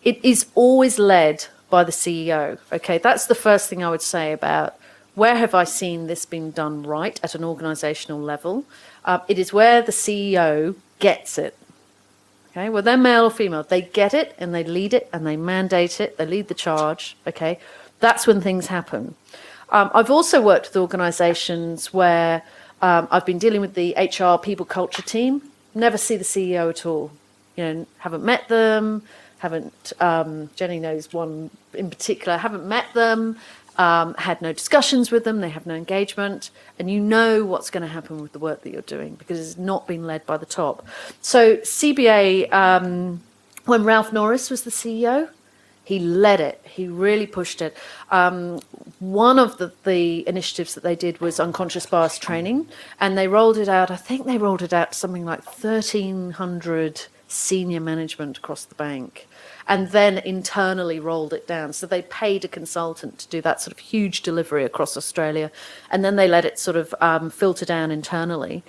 Speaker 2: it is always led by the CEO. Okay, that's the first thing I would say about where have I seen this being done right at an organisational level. It is where the CEO gets it. Okay, well, they're male or female. They get it and they lead it and they mandate it. They lead the charge. Okay, that's when things happen. I've also worked with organisations where I've been dealing with the HR people culture team. Never see the CEO at all. You know, haven't met them. Haven't. Jenny knows one in particular. Haven't met them. Had no discussions with them. They have no engagement, and you know what's going to happen with the work that you're doing because it's not been led by the top. So CBA When Ralph Norris was the CEO, he led it. He really pushed it. One of the initiatives that they did was unconscious bias training, and they rolled it out. I think they rolled it out to something like 1,300 senior management across the bank, and then internally rolled it down. So they paid a consultant to do that sort of huge delivery across Australia, and then they let it sort of filter down internally.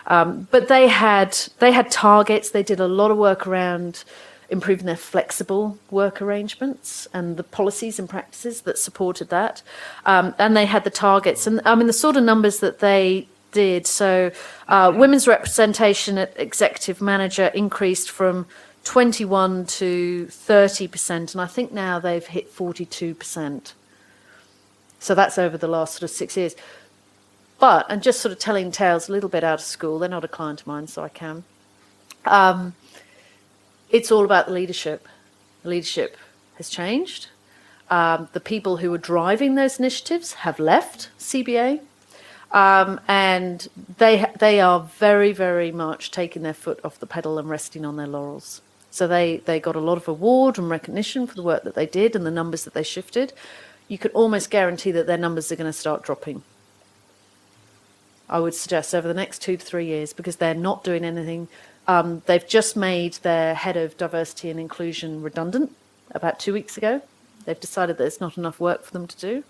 Speaker 2: But they had targets. They did a lot of work around improving their flexible work arrangements and the policies and practices that supported that. And they had the targets. And I mean, the sort of numbers that they did. So women's representation at executive manager increased from 21 to 30%. And I think now they've hit 42%. So that's over the last sort of 6 years. But, and just sort of telling tales a little bit out of school, they're not a client of mine, so I can. It's all about the leadership. The leadership has changed. The people who were driving those initiatives have left CBA, and they are very, very much taking their foot off the pedal and resting on their laurels. So they got a lot of award and recognition for the work that they did and the numbers that they shifted. You could almost guarantee that their numbers are going to start dropping, I would suggest, over the next 2 to 3 years, because they're not doing anything. They've just made their head of diversity and inclusion redundant about 2 weeks ago. They've decided that it's not enough work for them to do.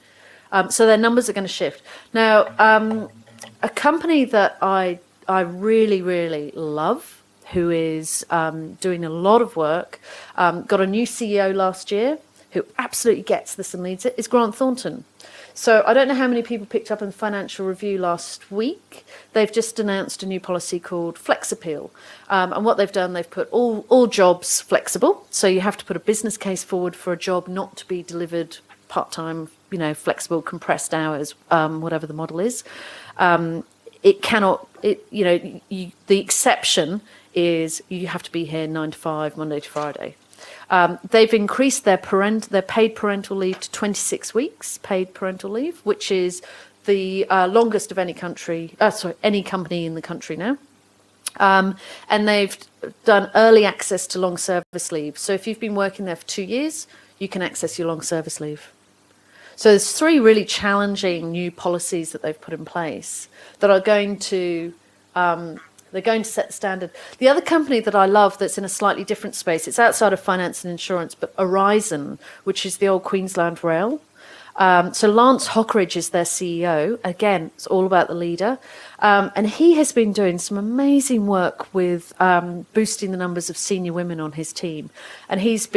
Speaker 2: So their numbers are going to shift. Now, a company that I really, really love, who is doing a lot of work, got a new CEO last year who absolutely gets this and leads it, is Grant Thornton. So I don't know how many people picked up in Financial Review last week. They've just announced a new policy called Flex Appeal. And what they've done, they've put all jobs flexible. So you have to put a business case forward for a job not to be delivered part-time, flexible, compressed hours, whatever the model is. It cannot, the exception is you have to be here 9 to 5, Monday to Friday. They've increased their paid parental leave to 26 weeks, paid parental leave, which is the longest of any company in the country now. And they've done early access to long service leave. So if you've been working there for 2 years, you can access your long service leave. So there's 3 really challenging new policies that they've put in place that are going to they're going to set the standard. The other company that I love that's in a slightly different space, it's outside of finance and insurance, but Aurizon, which is the old Queensland Rail. So Lance Hockridge is their CEO. Again, it's all about the leader. And he has been doing some amazing work with boosting the numbers of senior women on his team. And he's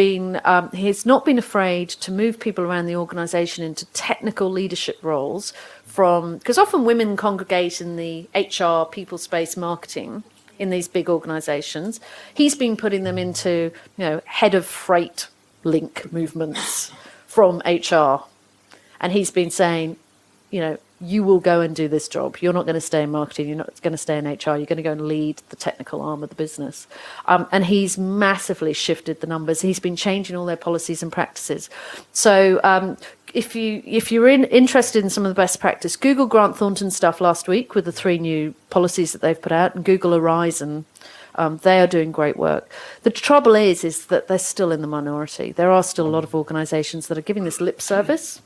Speaker 2: not been afraid to move people around the organisation into technical leadership roles because often women congregate in the HR, people space, marketing in these big organisations. He's been putting them into, head of freight link movements from HR. And he's been saying, you will go and do this job. You're not going to stay in marketing. You're not going to stay in HR. You're going to go and lead the technical arm of the business. And he's massively shifted the numbers. He's been changing all their policies and practices. So if you're interested in some of the best practice, Google Grant Thornton stuff last week with the 3 new policies that they've put out, and Google Aurizon. They are doing great work. The trouble is that they're still in the minority. There are still a lot of organisations that are giving this lip service.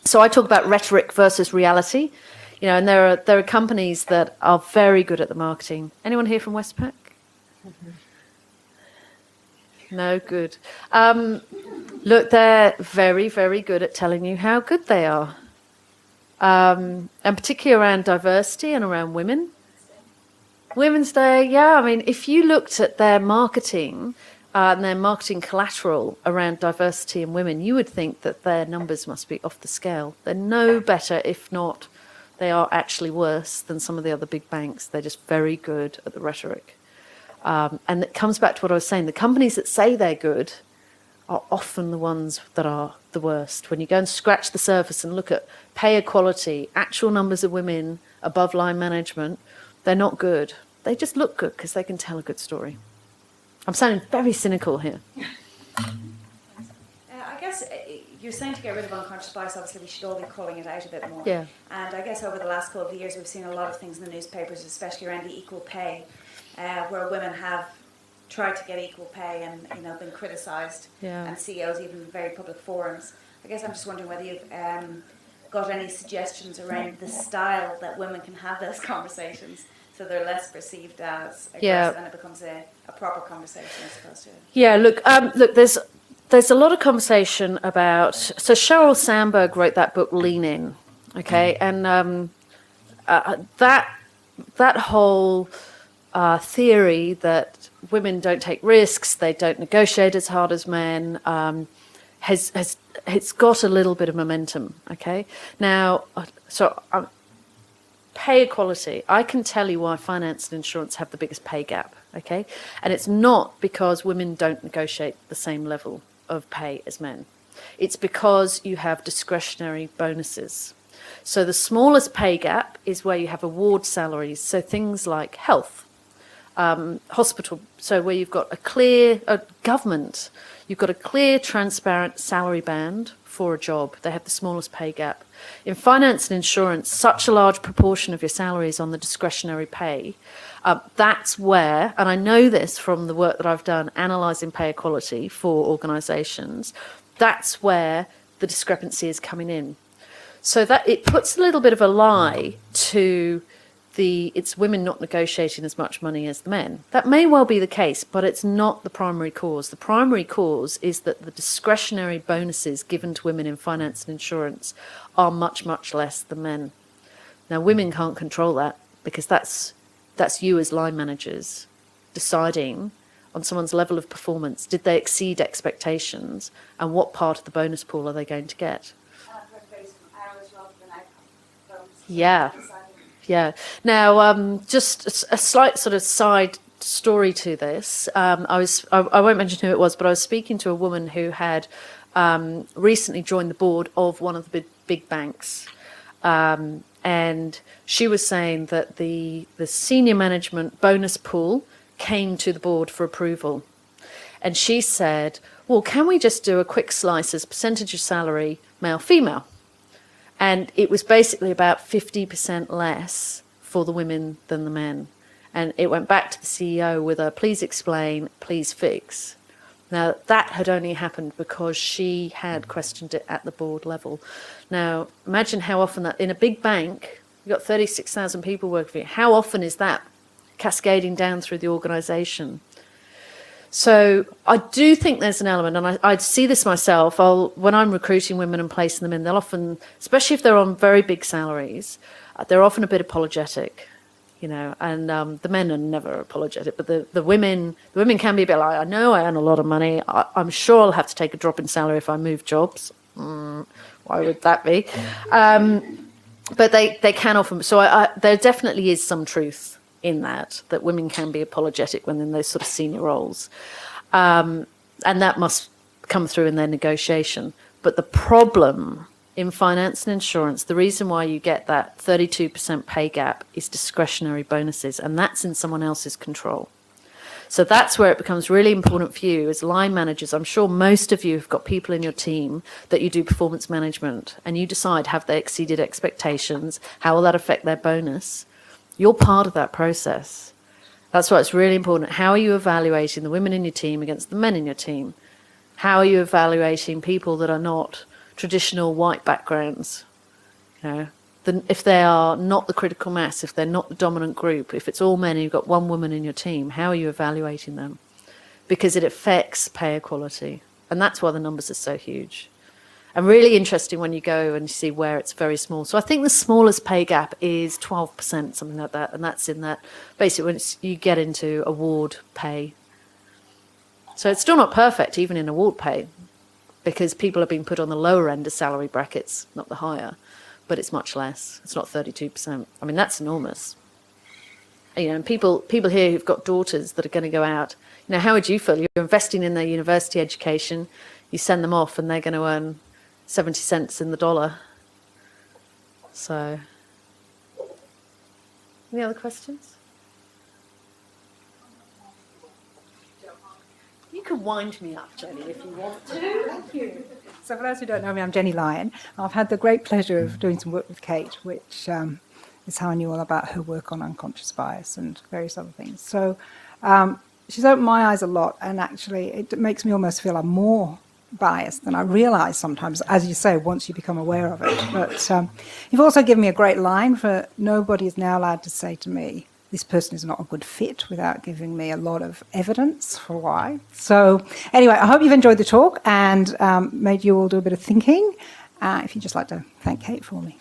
Speaker 2: So I talk about rhetoric versus reality, and there are companies that are very good at the marketing. Anyone here from Westpac? No, good. Look, they're very, very good at telling you how good they are, and particularly around diversity and around women. Women's Day, yeah. I mean, if you looked at their marketing and their marketing collateral around diversity and women, you would think that their numbers must be off the scale. They're no better, if not, they are actually worse than some of the other big banks. They're just very good at the rhetoric. And it comes back to what I was saying. The companies that say they're good are often the ones that are the worst. When you go and scratch the surface and look at pay equality, actual numbers of women above line management, they're not good. They just look good because they can tell a good story. I'm sounding very cynical here.
Speaker 1: I guess you're saying to get rid of unconscious bias, obviously we should all be calling it out a bit more.
Speaker 2: Yeah.
Speaker 1: And I guess over the last couple of years we've seen a lot of things in the newspapers, especially around the equal pay, where women have tried to get equal pay and, you know, been criticised,
Speaker 2: Yeah.
Speaker 1: and CEOs even in very public forums. I guess I'm just wondering whether you've got any suggestions around the style that women can have those conversations, so they're less perceived as aggressive,
Speaker 2: Yeah.
Speaker 1: and it becomes a proper conversation as opposed to.
Speaker 2: Yeah, look, there's a lot of conversation about. So Sheryl Sandberg wrote that book, Lean In, okay, and that whole theory that women don't take risks, they don't negotiate as hard as men, it's got a little bit of momentum, okay? Now, pay equality. I can tell you why finance and insurance have the biggest pay gap, okay? And it's not because women don't negotiate the same level of pay as men. It's because you have discretionary bonuses. So the smallest pay gap is where you have award salaries, so things like health, hospital, so where you've got government, you've got a clear, transparent salary band for a job. They have the smallest pay gap. In finance and insurance, such a large proportion of your salary is on the discretionary pay. That's where, and I know this from the work that I've done analysing pay equality for organisations, that's where the discrepancy is coming in. So that it puts a little bit of a lie to it's women not negotiating as much money as the men. That may well be the case, but it's not the primary cause. The primary cause is that the discretionary bonuses given to women in finance and insurance are much, much less than men. Now, women can't control that because that's you as line managers deciding on someone's level of performance. Did they exceed expectations, and what part of the bonus pool are they going to get? Yeah. Yeah. Now, just a slight sort of side story to this. I won't mention who it was, but I was speaking to a woman who had recently joined the board of one of the big banks. And she was saying that the senior management bonus pool came to the board for approval. And she said, well, can we just do a quick slice as percentage of salary, male, female? And it was basically about 50% less for the women than the men. And it went back to the CEO with a please explain, please fix. Now, that had only happened because she had questioned it at the board level. Now, imagine how often that, in a big bank, you've got 36,000 people working for you. How often is that cascading down through the organisation? So I do think there's an element, and I see this myself. When I'm recruiting women and placing them in, they'll often, especially if they're on very big salaries, they're often a bit apologetic, you know. And the men are never apologetic, but the women can be a bit like, I know I earn a lot of money. I'm sure I'll have to take a drop in salary if I move jobs. Why would that be? But they can often. So there definitely is some truth in that women can be apologetic when in those sort of senior roles. And that must come through in their negotiation. But the problem in finance and insurance, the reason why you get that 32% pay gap is discretionary bonuses, and that's in someone else's control. So that's where it becomes really important for you as line managers. I'm sure most of you have got people in your team that you do performance management, and you decide, have they exceeded expectations? How will that affect their bonus? You're part of that process. That's why it's really important. How are you evaluating the women in your team against the men in your team? How are you evaluating people that are not traditional white backgrounds? You know, if they are not the critical mass, if they're not the dominant group, if it's all men and you've got one woman in your team, how are you evaluating them? Because it affects pay equality. And that's why the numbers are so huge. And really interesting when you go and you see where it's very small. So I think the smallest pay gap is 12%, something like that. And that's in that, basically, when you get into award pay. So it's still not perfect, even in award pay, because people are being put on the lower end of salary brackets, not the higher. But it's much less. It's not 32%. I mean, that's enormous. You know, and people here who've got daughters that are going to go out, you know, how would you feel? You're investing in their university education, you send them off and they're going to earn 70 cents in the dollar. So, any other questions? You can wind me up, Jenny, if you want to.
Speaker 10: Thank you. So for those who don't know me, I'm Jenny Lyon. I've had the great pleasure of doing some work with Kate, which is how I knew all about her work on unconscious bias and various other things. So she's opened my eyes a lot, and actually it makes me almost feel I'm more biased than I realise sometimes, as you say, once you become aware of it. But you've also given me a great line for nobody is now allowed to say to me, this person is not a good fit, without giving me a lot of evidence for why. So anyway, I hope you've enjoyed the talk and made you all do a bit of thinking. If you'd just like to thank Kate for me.